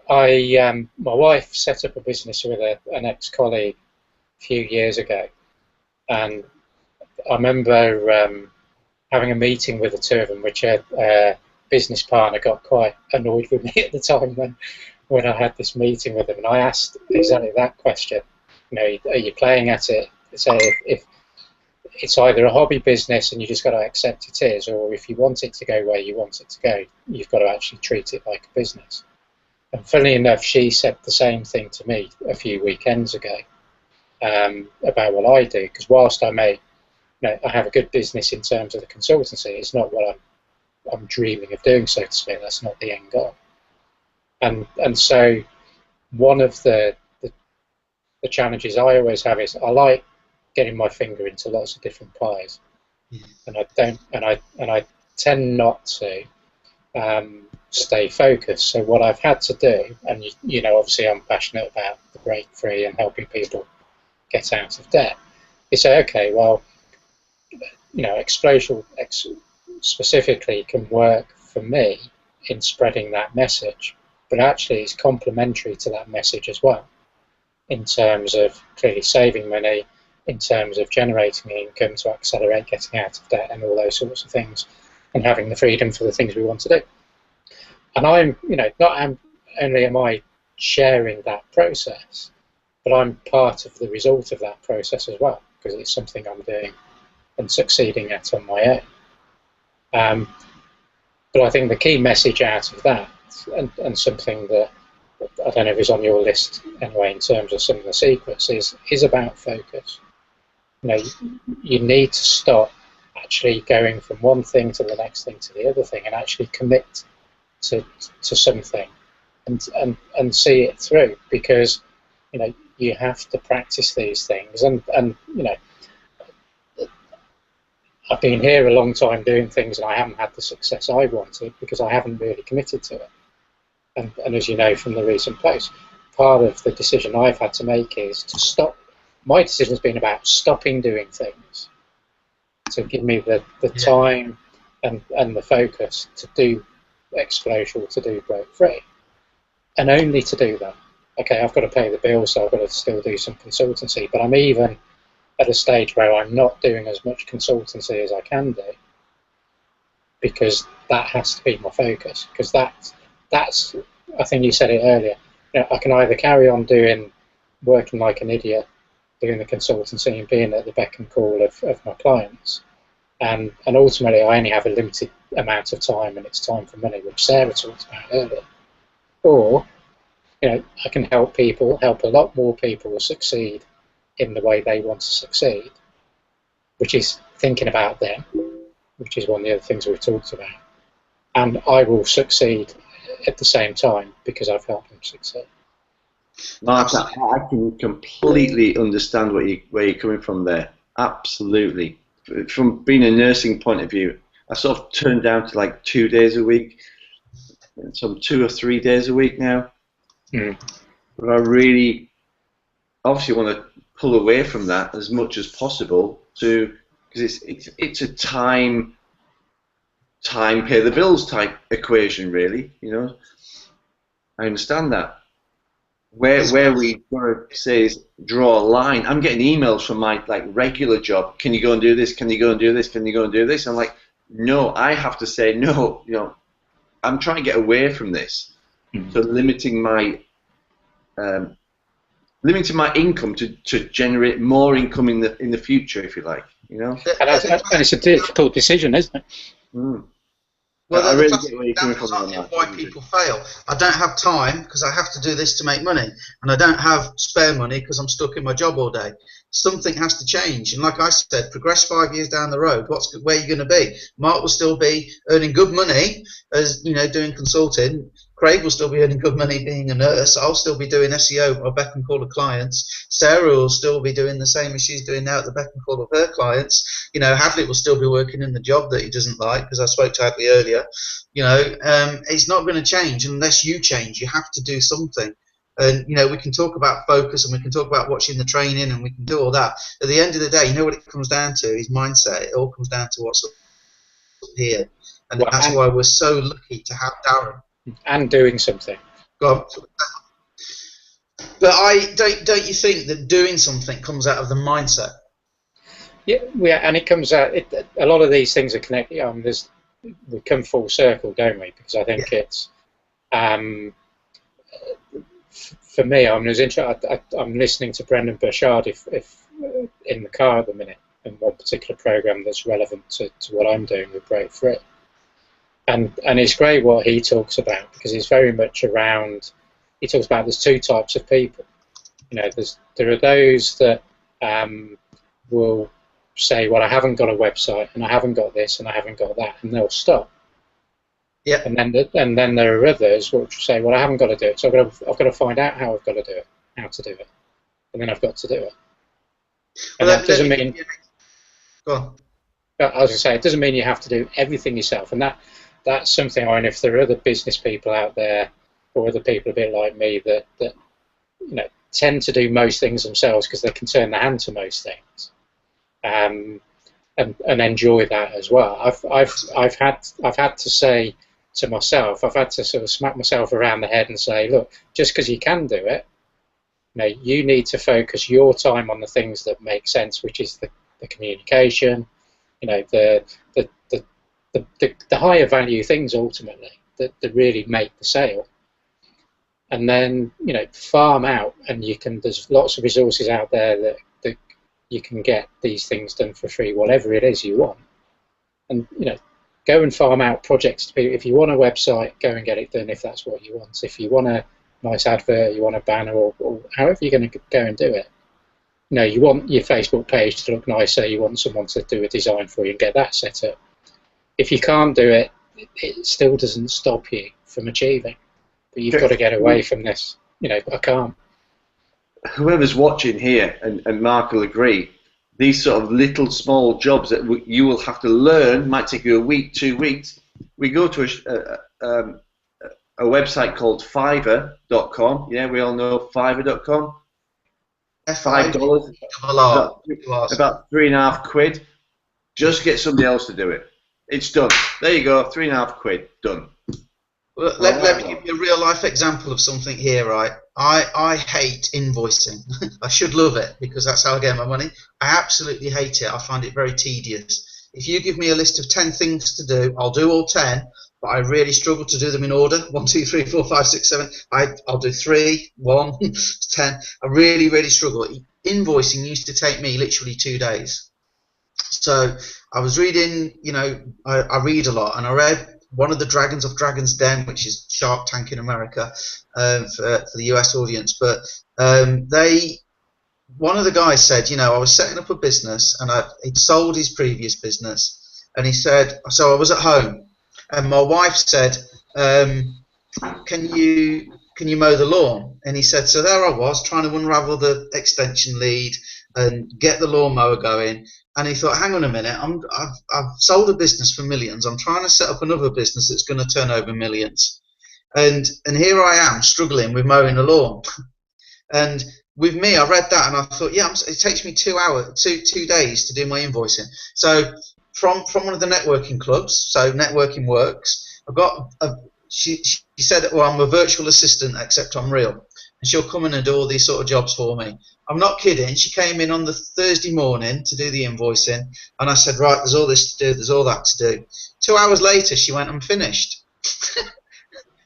[SPEAKER 4] my wife set up a business with an ex-colleague a few years ago, and I remember having a meeting with the two of them, which her business partner got quite annoyed with me at the time when I had this meeting with them, and I asked exactly that question. Are you playing at it? So if it's either a hobby business and you just got to accept it is, or if you want it to go where you want it to go, you've got to actually treat it like a business. And funnily enough, she said the same thing to me a few weekends ago about what I do. Because whilst I may, I have a good business in terms of the consultancy, it's not what I'm dreaming of doing, so to speak. That's not the end goal. And so one of the the challenges I always have is I like getting my finger into lots of different pies, and I tend not to stay focused. So what I've had to do, and you know, obviously I'm passionate about the break free and helping people get out of debt, is say, okay, well, you know, Explosion specifically can work for me in spreading that message, but actually it's complementary to that message as well, in terms of clearly saving money, in terms of generating income to accelerate getting out of debt and all those sorts of things, and having the freedom for the things we want to do. And I'm, you know, not only am I sharing that process, but I'm part of the result of that process as well, because it's something I'm doing and succeeding at on my own. But I think the key message out of that, and something that I don't know if it's on your list anyway in terms of some of the secrets, is about focus. You know, you need to stop actually going from one thing to the next thing to the other thing, and actually commit to something and see it through, because you know you have to practice these things, and you know, I've been here a long time doing things and I haven't had the success I wanted because I haven't really committed to it. And as you know from the recent post, part of the decision I've had to make is to stop. My decision has been about stopping doing things to give me the time and the focus to do Explosial, to do break free, and only to do that. Okay, I've got to pay the bills, so I've got to still do some consultancy, but I'm even at a stage where I'm not doing as much consultancy as I can do, because that has to be my focus, because that's I think you said it earlier, you know, I can either carry on working like an idiot, doing the consultancy and being at the beck and call of my clients, and ultimately I only have a limited amount of time, and it's time for money, which Sarah talked about earlier. Or, you know, I can help a lot more people succeed in the way they want to succeed, which is thinking about them, which is one of the other things we've talked about. And I will succeed at the same time because I've helped them succeed.
[SPEAKER 3] Mark, I can completely understand where you're coming from there. Absolutely. From being a nursing point of view, I sort of turned down to like 2 days a week, some 2 or 3 days a week now. But I really obviously want to pull away from that as much as possible, because it's a time pay the bills type equation, really. You know, I understand that. Where we got to say is draw a line. I'm getting emails from my regular job. Can you go and do this? Can you go and do this? Can you go and do this? I'm like, no. I have to say no. You know, I'm trying to get away from this. So limiting my income to generate more income in the future, if you like. You know.
[SPEAKER 4] And it's a difficult decision, isn't it?
[SPEAKER 1] Well,
[SPEAKER 3] I
[SPEAKER 1] the
[SPEAKER 3] really
[SPEAKER 1] classic
[SPEAKER 3] get where you're coming from
[SPEAKER 1] examples
[SPEAKER 3] on
[SPEAKER 1] of
[SPEAKER 3] that.
[SPEAKER 1] why people fail. I don't have time because I have to do this to make money, and I don't have spare money because I'm stuck in my job all day. Something has to change, and like I said, progress 5 years down the road. Where are you going to be? Mark will still be earning good money as doing consulting. Craig will still be earning good money being a nurse. I'll still be doing SEO or beck and call of clients. Sarah will still be doing the same as she's doing now at the beck and call of her clients. Hadley will still be working in the job that he doesn't like, because I spoke to Hadley earlier. It's not going to change unless you change. You have to do something. And we can talk about focus, and we can talk about watching the training, and we can do all that. At the end of the day, you know what it comes down to is mindset. It all comes down to what's up here, and that's why we're so lucky to have Darren.
[SPEAKER 4] And doing something.
[SPEAKER 1] Go on. But don't you think that doing something comes out of the mindset?
[SPEAKER 4] Yeah, and it comes out. A lot of these things are connected. We come full circle, don't we? Because I think it's. For me, I'm listening to Brendan Burchard if in the car at the minute, in one particular program that's relevant to what I'm doing with Break Free. And it's great what he talks about, because he's very much around. He talks about there's two types of people. There are those that will say, well, I haven't got a website, and I haven't got this, and I haven't got that, and they'll stop.
[SPEAKER 1] Yeah.
[SPEAKER 4] And then there are others which say, well, I haven't got to do it, so I've got to find out how to do it. and then I've got to do it. And
[SPEAKER 1] Well,
[SPEAKER 4] that doesn't mean.
[SPEAKER 1] Go on.
[SPEAKER 4] I was going to say, it doesn't mean you have to do everything yourself, and that's something. I mean, if there are other business people out there, or other people a bit like me that tend to do most things themselves because they can turn their hand to most things, and enjoy that as well. I've had to say to myself, I've had to sort of smack myself around the head and say, look, just because you can do it, you need to focus your time on the things that make sense, which is the communication, the higher value things ultimately that really make the sale. And then farm out, and there's lots of resources out there that you can get these things done for free, whatever it is you want. And go and farm out projects to people. If you want a website, go and get it done if that's what you want. If you want a nice advert, you want a banner, or however you're going to go and do it. You want your Facebook page to look nicer, you want someone to do a design for you and get that set up. If you can't do it, it still doesn't stop you from achieving. But you've got to get away from this. I can't.
[SPEAKER 3] Whoever's watching here, and Mark will agree, these sort of little small jobs that you will have to learn, might take you a week, 2 weeks. We go to a website called Fiverr.com. Yeah, we all know Fiverr.com. $5, about £3.5. Just get somebody else to do it. It's done. There you go, £3.5, done.
[SPEAKER 1] Well, let me give you a real life example of something here, right? I hate invoicing. I should love it because that's how I get my money. I absolutely hate it. I find it very tedious. If you give me a list of 10 things to do, I'll do all 10, but I really struggle to do them in order. 1, 2, 3, 4, 5, 6, 7. I'll do 3, 1, 10. I really, really struggle. Invoicing used to take me literally 2 days. So I was reading, I read a lot, and I read one of the Dragons of Dragon's Den, which is Shark Tank in America, for the US audience. But one of the guys said, I was setting up a business, and he'd sold his previous business, and he said, so I was at home, and my wife said, can you mow the lawn? And he said, so there I was trying to unravel the extension lead and get the lawnmower going. And he thought, hang on a minute, I've sold a business for millions. I'm trying to set up another business that's going to turn over millions. And here I am struggling with mowing the lawn. And with me, I read that and I thought, yeah, it takes me 2 days to do my invoicing. So from one of the networking clubs, so Networking Works, I've got she said, well, I'm a virtual assistant, except I'm real. And she'll come in and do all these sort of jobs for me. I'm not kidding. She came in on the Thursday morning to do the invoicing, and I said, right, there's all this to do, there's all that to do. 2 hours later, she went, I'm finished.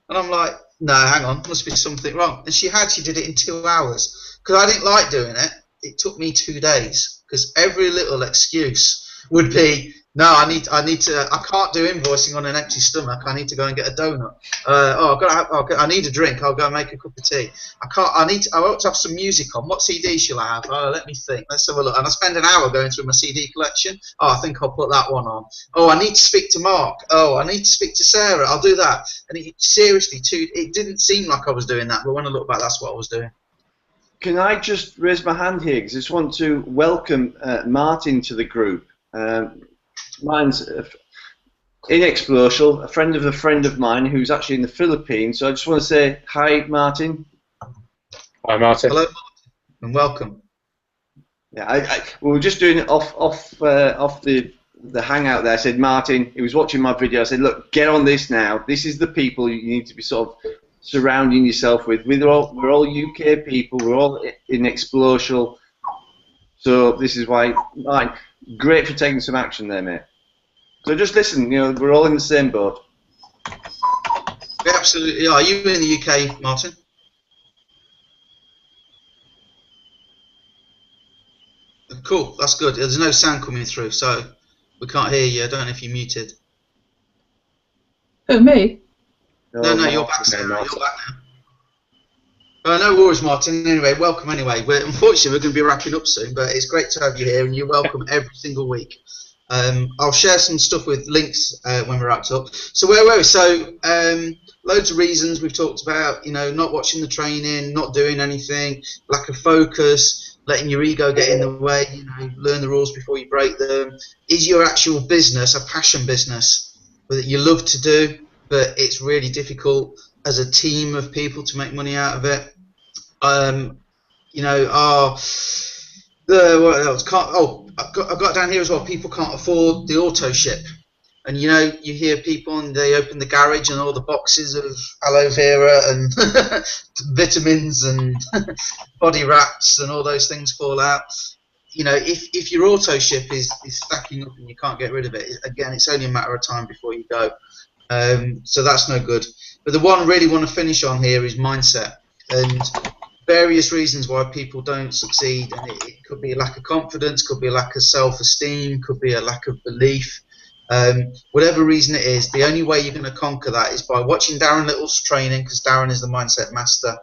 [SPEAKER 1] And I'm like, no, hang on, must be something wrong. And she did it in 2 hours. Because I didn't like doing it, it took me 2 days. Because every little excuse would be, no, I can't do invoicing on an empty stomach. I need to go and get a donut. I need a drink. I'll go and make a cup of tea. I want to have some music on. What CD shall I have? Oh, let me think. Let's have a look. And I spend an hour going through my CD collection. Oh, I think I'll put that one on. Oh, I need to speak to Mark. Oh, I need to speak to Sarah. I'll do that. And it didn't seem like I was doing that, but when I look back, that's what I was doing.
[SPEAKER 3] Can I just raise my hand here? Because I just want to welcome Martin to the group. Mine's inexplosional, a friend of mine who's actually in the Philippines. So I just want to say hi, Martin.
[SPEAKER 4] Hi, Martin.
[SPEAKER 1] Hello, Martin, and welcome.
[SPEAKER 3] Yeah, we were just doing it off the hangout there. I said, Martin, he was watching my video. I said, look, get on this now. This is the people you need to be sort of surrounding yourself with. We're all UK people. We're all inexplosional. So this is why. Right, great for taking some action there, mate. So just listen, we're all in the same boat.
[SPEAKER 1] We absolutely are. Are you in the UK, Martin? Cool, that's good. There's no sound coming through, so we can't hear you. I don't know if you're muted.
[SPEAKER 2] Who, me?
[SPEAKER 1] No, you're back, Sarah. You're back now. No worries, Martin. Anyway, welcome anyway. Unfortunately, we're going to be wrapping up soon, but it's great to have you here, and you're welcome every single week. I'll share some stuff with links when we're wrapped up. So where were we? So loads of reasons we've talked about, not watching the training, not doing anything, lack of focus, letting your ego get in the way, learn the rules before you break them. Is your actual business a passion business that you love to do, but it's really difficult as a team of people to make money out of it? What else? I've got down here as well. People can't afford the auto ship, and you hear people and they open the garage and all the boxes of aloe vera and vitamins and body wraps and all those things fall out. If your auto ship is stacking up and you can't get rid of it, again, it's only a matter of time before you go. So that's no good. But the one I really want to finish on here is mindset, and various reasons why people don't succeed. And it could be a lack of confidence, could be a lack of self-esteem, could be a lack of belief. Whatever reason it is, the only way you're going to conquer that is by watching Darren Little's training, because Darren is the mindset master.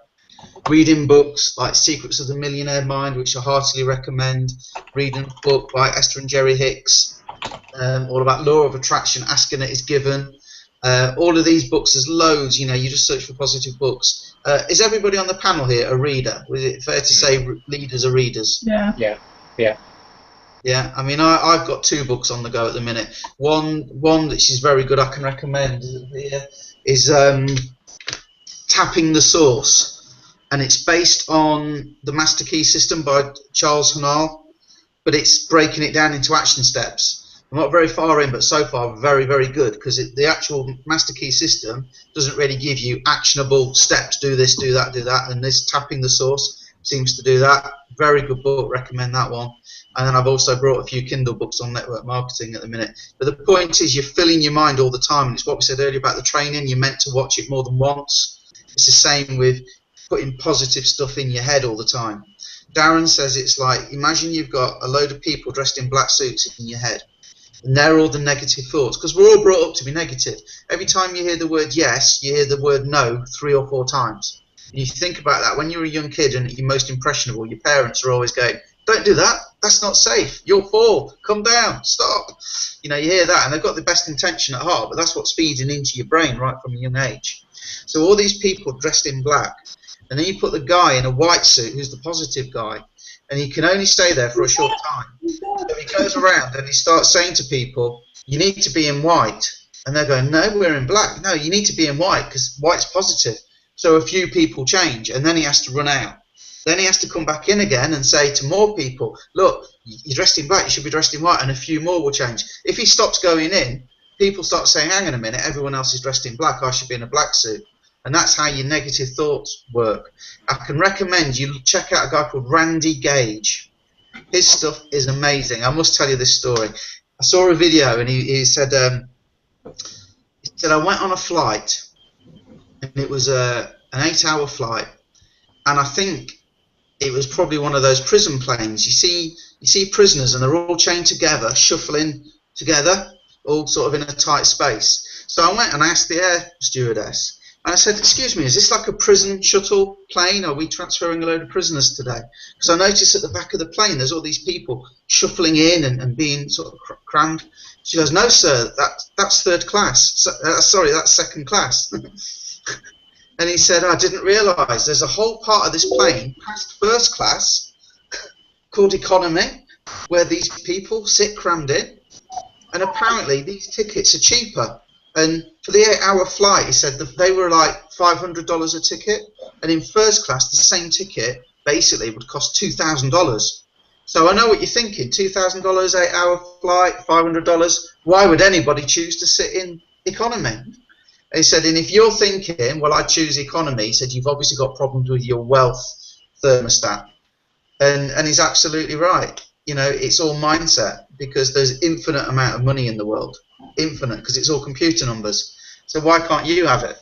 [SPEAKER 1] Reading books like Secrets of the Millionaire Mind, which I heartily recommend. Reading a book by Esther and Jerry Hicks, all about law of attraction, Asking It Is Given. All of these books, there's loads. You just search for positive books. Is everybody on the panel here a reader? Was it fair to say leaders are readers?
[SPEAKER 2] Yeah.
[SPEAKER 1] Yeah, I mean, I've got 2 books on the go at the minute. One which is very good, I can recommend here, is Tapping the Source, and it's based on the Master Key System by Charles Hanal, but it's breaking it down into action steps. I'm not very far in, but so far very, very good, because the actual Master Key System doesn't really give you actionable steps, do this, do that, and this Tapping the Source seems to do that. Very good book, recommend that one. And then I've also brought a few Kindle books on network marketing at the minute. But the point is, you're filling your mind all the time, and it's what we said earlier about the training. You're meant to watch it more than once. It's the same with putting positive stuff in your head all the time. Darren says it's like, imagine you've got a load of people dressed in black suits in your head, and they're all the negative thoughts, because we're all brought up to be negative. Every time you hear the word yes, you hear the word no 3 or 4 times. And you think about that, when you're a young kid and you're most impressionable, your parents are always going, don't do that, that's not safe, you'll fall, come down, stop. You hear that, and they've got the best intention at heart, but that's what's feeding into your brain right from a young age. So all these people dressed in black, and then you put the guy in a white suit who's the positive guy, and he can only stay there for a short time. So he goes around and he starts saying to people, you need to be in white. And they're going, no, we're in black. No, you need to be in white, because white's positive. So a few people change, and then he has to run out. Then he has to come back in again and say to more people, look, you're dressed in black, you should be dressed in white, and a few more will change. If he stops going in, people start saying, hang on a minute, everyone else is dressed in black, I should be in a black suit. And that's how your negative thoughts work. I can recommend you check out a guy called Randy Gage. His stuff is amazing. I must tell you this story. I saw a video, and he said, I went on a flight, and it was an 8-hour flight, and I think it was probably one of those prison planes. You see prisoners, and they're all chained together, shuffling together, all sort of in a tight space. So I went and asked the air stewardess, and I said, excuse me, is this like a prison shuttle plane? Are we transferring a load of prisoners today? Because I noticed at the back of the plane there's all these people shuffling in and being sort of crammed. She goes, no, sir, that's third class. Sorry, that's second class. And he said, I didn't realise there's a whole part of this plane past first class called economy, where these people sit crammed in. And apparently these tickets are cheaper. And for the 8-hour flight, he said that they were like $500 a ticket. And in first class, the same ticket basically would cost $2,000. So I know what you're thinking, $2,000, 8-hour flight, $500. Why would anybody choose to sit in economy? And he said, and if you're thinking, well, I choose economy, he said, you've obviously got problems with your wealth thermostat. And he's absolutely right. It's all mindset, because there's infinite amount of money in the world. Infinite, because it's all computer numbers. So why can't you have it?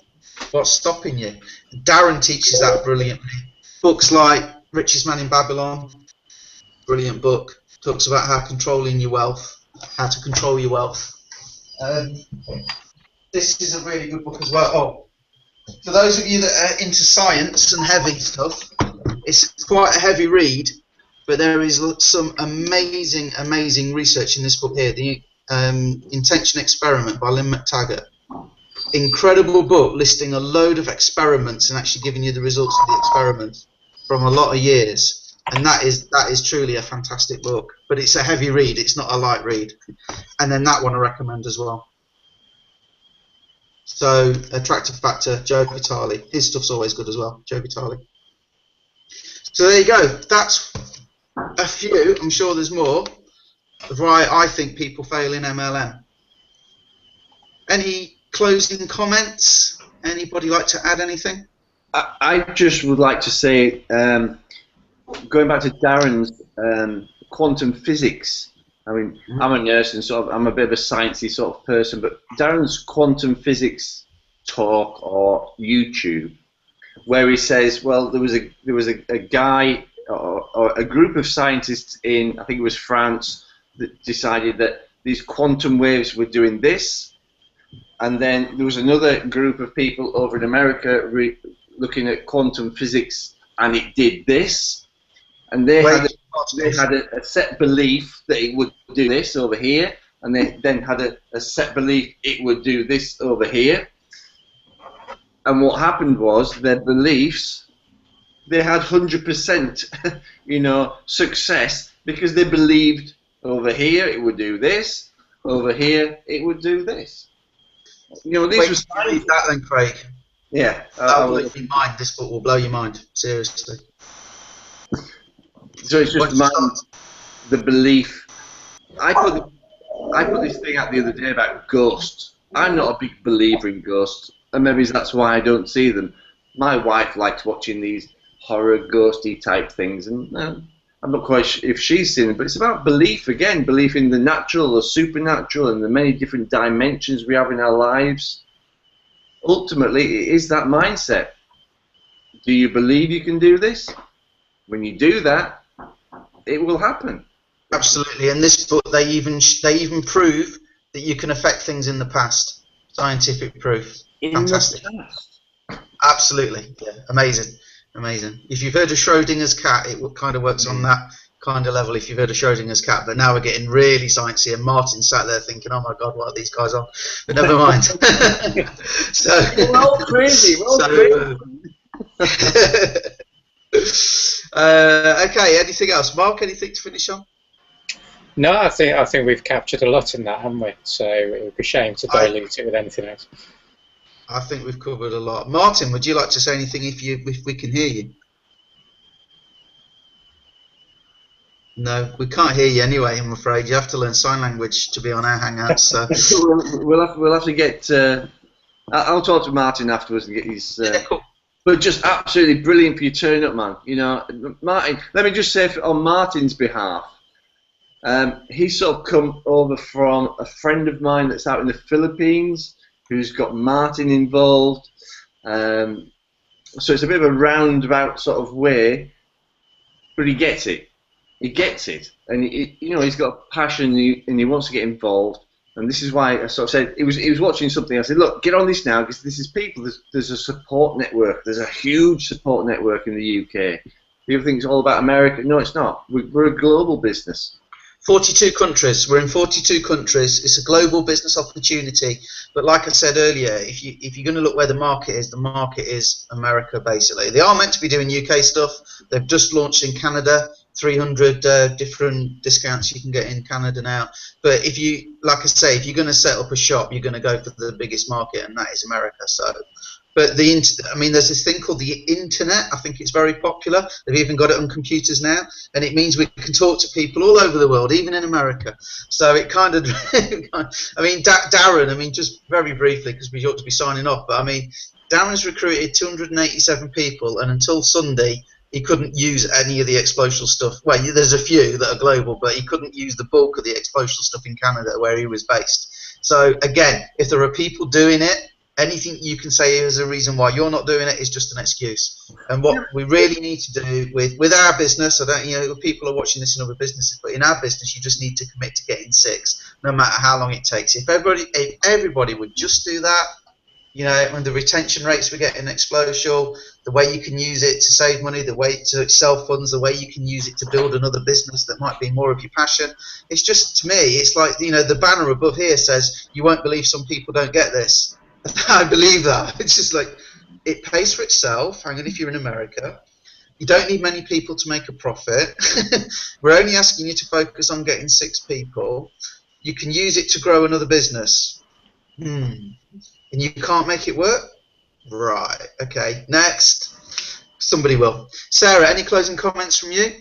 [SPEAKER 1] What's stopping you? Darren teaches that brilliantly. Books like Richest Man in Babylon, brilliant book, talks about how to control your wealth. This is a really good book as well. Oh, for those of you that are into science and heavy stuff, it's quite a heavy read, but there is some amazing research in this book here. Intention Experiment by Lynn McTaggart. Incredible book listing a load of experiments and actually giving you the results of the experiments from a lot of years. And that is truly a fantastic book. But it's a heavy read. It's not a light read. And then that one I recommend as well. So, Attractive Factor, Joe Vitale. His stuff's always good as well, Joe Vitale. So there you go. That's a few. I'm sure there's more of why I think people fail in MLM. Any closing comments? Anybody like to add anything?
[SPEAKER 3] I just would like to say, going back to Darren's quantum physics. I mean, I'm a nurse and sort of I'm a bit of a sciencey sort of person, but Darren's quantum physics talk or YouTube, where he says, well, there was a guy or a group of scientists in, I think it was France, that decided that these quantum waves were doing this, and then there was another group of people over in America looking at quantum physics, and it did this, and they had a set belief that it would do this over here, and they then had a set belief it would do this over here. And what happened was their beliefs, they had 100% success, because they believed over here it would do this, over here it would do this. These
[SPEAKER 1] Wait, read that then, Craig.
[SPEAKER 3] Yeah.
[SPEAKER 1] That will blow your mind. This book will blow your mind, seriously.
[SPEAKER 3] So it's just the belief. I put this thing out the other day about ghosts. I'm not a big believer in ghosts, and maybe that's why I don't see them. My wife likes watching these horror, ghosty type things, and I'm not quite sure if she's seen them. But it's about belief again, belief in the natural, the supernatural, and the many different dimensions we have in our lives. Ultimately, it is that mindset. Do you believe you can do this? When you do that, it will happen.
[SPEAKER 1] Absolutely, and this book they even prove that you can affect things in the past. Scientific proof. Fantastic. Absolutely, yeah, amazing. If you've heard of Schrodinger's cat, it kind of works on that kind of level. If you've heard of Schrodinger's cat, but now we're getting really sciencey, and Martin sat there thinking, "Oh my God, what are these guys on?" But never mind. So
[SPEAKER 3] we're all crazy.
[SPEAKER 1] Okay, anything else? Mark, anything to finish on?
[SPEAKER 4] No, I think we've captured a lot in that, haven't we? So it would be a shame to dilute it with anything else.
[SPEAKER 1] I think we've covered a lot. Martin, would you like to say anything if we can hear you? No, we can't hear you anyway, I'm afraid. You have to learn sign language to be on our hangouts. So.
[SPEAKER 3] we'll have to get... I'll talk to Martin afterwards and get his...
[SPEAKER 1] Yeah, cool.
[SPEAKER 3] But just absolutely brilliant for you turning up, man. Martin, let me just say on Martin's behalf, he's sort of come over from a friend of mine that's out in the Philippines who's got Martin involved. So it's a bit of a roundabout sort of way, but he gets it. He gets it, and he's got a passion and he wants to get involved. And this is why I sort of said he was watching something. I said, look, get on this now, because this is people. There's a support network. There's a huge support network in the UK. People think it's all about America. No, it's not. We're a global business.
[SPEAKER 1] 42 countries. We're in 42 countries. It's a global business opportunity. But like I said earlier, if you're going to look where the market is America, basically. They are meant to be doing UK stuff. They've just launched in Canada. 300 different discounts you can get in Canada now. But if like I say, if you're going to set up a shop, you're going to go for the biggest market, and that is America. So, but there's this thing called the internet. I think it's very popular. They've even got it on computers now, and it means we can talk to people all over the world, even in America. So it kind of, Darren. Just very briefly, because we ought to be signing off. But Darren's recruited 287 people, and until Sunday, he couldn't use any of the explosive stuff. Well, there's a few that are global, but he couldn't use the bulk of the explosive stuff in Canada where he was based. So again, if there are people doing it, anything you can say as a reason why you're not doing it is just an excuse. And what we really need to do with our business, people are watching this in other businesses, but in our business, you just need to commit to getting 6, no matter how long it takes. If everybody would just do that, You know, and the retention rates we get in Explosial, the way you can use it to save money, the way to self-funds, the way you can use it to build another business that might be more of your passion. It's just, to me, it's like, you know, the banner above here says, you won't believe some people don't get this. I believe that. It's just like, it pays for itself. Hang on, if you're in America. You don't need many people to make a profit. We're only asking you to focus on getting 6 people. You can use it to grow another business. And you can't make it work? Right. Okay. Next. Somebody will. Sarah, any closing comments from you?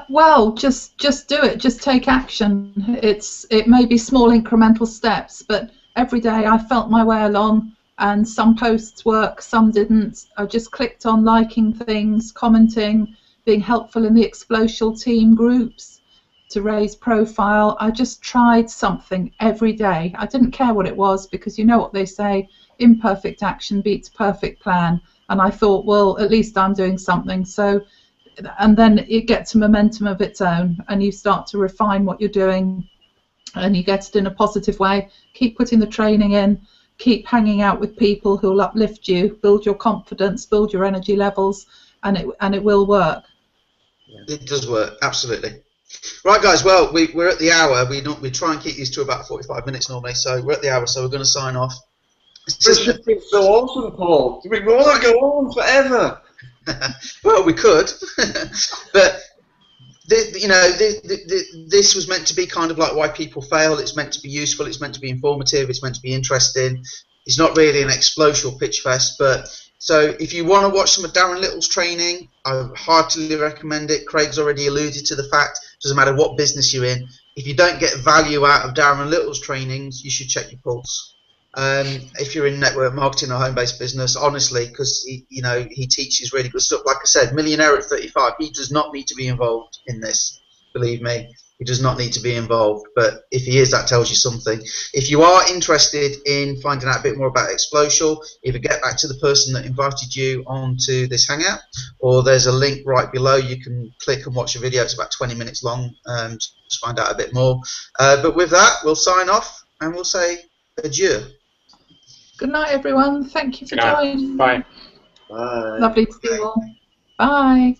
[SPEAKER 2] Well, just do it. Just take action. It may be small incremental steps, but every day I felt my way along. And some posts work, some didn't. I just clicked on liking things, commenting, being helpful in the Explosial team groups to raise profile. I just tried something every day. I didn't care what it was, because you know what they say, imperfect action beats perfect plan. And I thought, well, at least I'm doing something. So, and then it gets a momentum of its own, and you start to refine what you're doing, and you get it in a positive way. Keep putting the training in. Keep hanging out with people who will uplift you, build your confidence, build your energy levels, and it will work.
[SPEAKER 1] It does work, absolutely. Right, guys. Well, we're at the hour. We try and keep these to about 45 minutes normally, so we're at the hour. So we're going to sign off.
[SPEAKER 3] It's just been so awesome, Paul. We want to go on forever.
[SPEAKER 1] Well, we could, but. This was meant to be kind of like why people fail. It's meant to be useful. It's meant to be informative. It's meant to be interesting. It's not really an Explosial pitch fest, but so if you want to watch some of Darren Little's training, I heartily recommend it. Craig's already alluded to the fact, doesn't matter what business you're in, if you don't get value out of Darren Little's trainings, you should check your pulse. If you're in network marketing or home-based business, honestly, because he teaches really good stuff. Like I said, millionaire at 35, he does not need to be involved in this. Believe me, he does not need to be involved. But if he is, that tells you something. If you are interested in finding out a bit more about Explosial, either get back to the person that invited you onto this hangout, or there's a link right below. You can click and watch a video. It's about 20 minutes long to find out a bit more. But with that, we'll sign off and we'll say adieu.
[SPEAKER 2] Good night, everyone. Thank you for joining.
[SPEAKER 4] Bye.
[SPEAKER 3] Bye.
[SPEAKER 2] Lovely to see you all. Bye.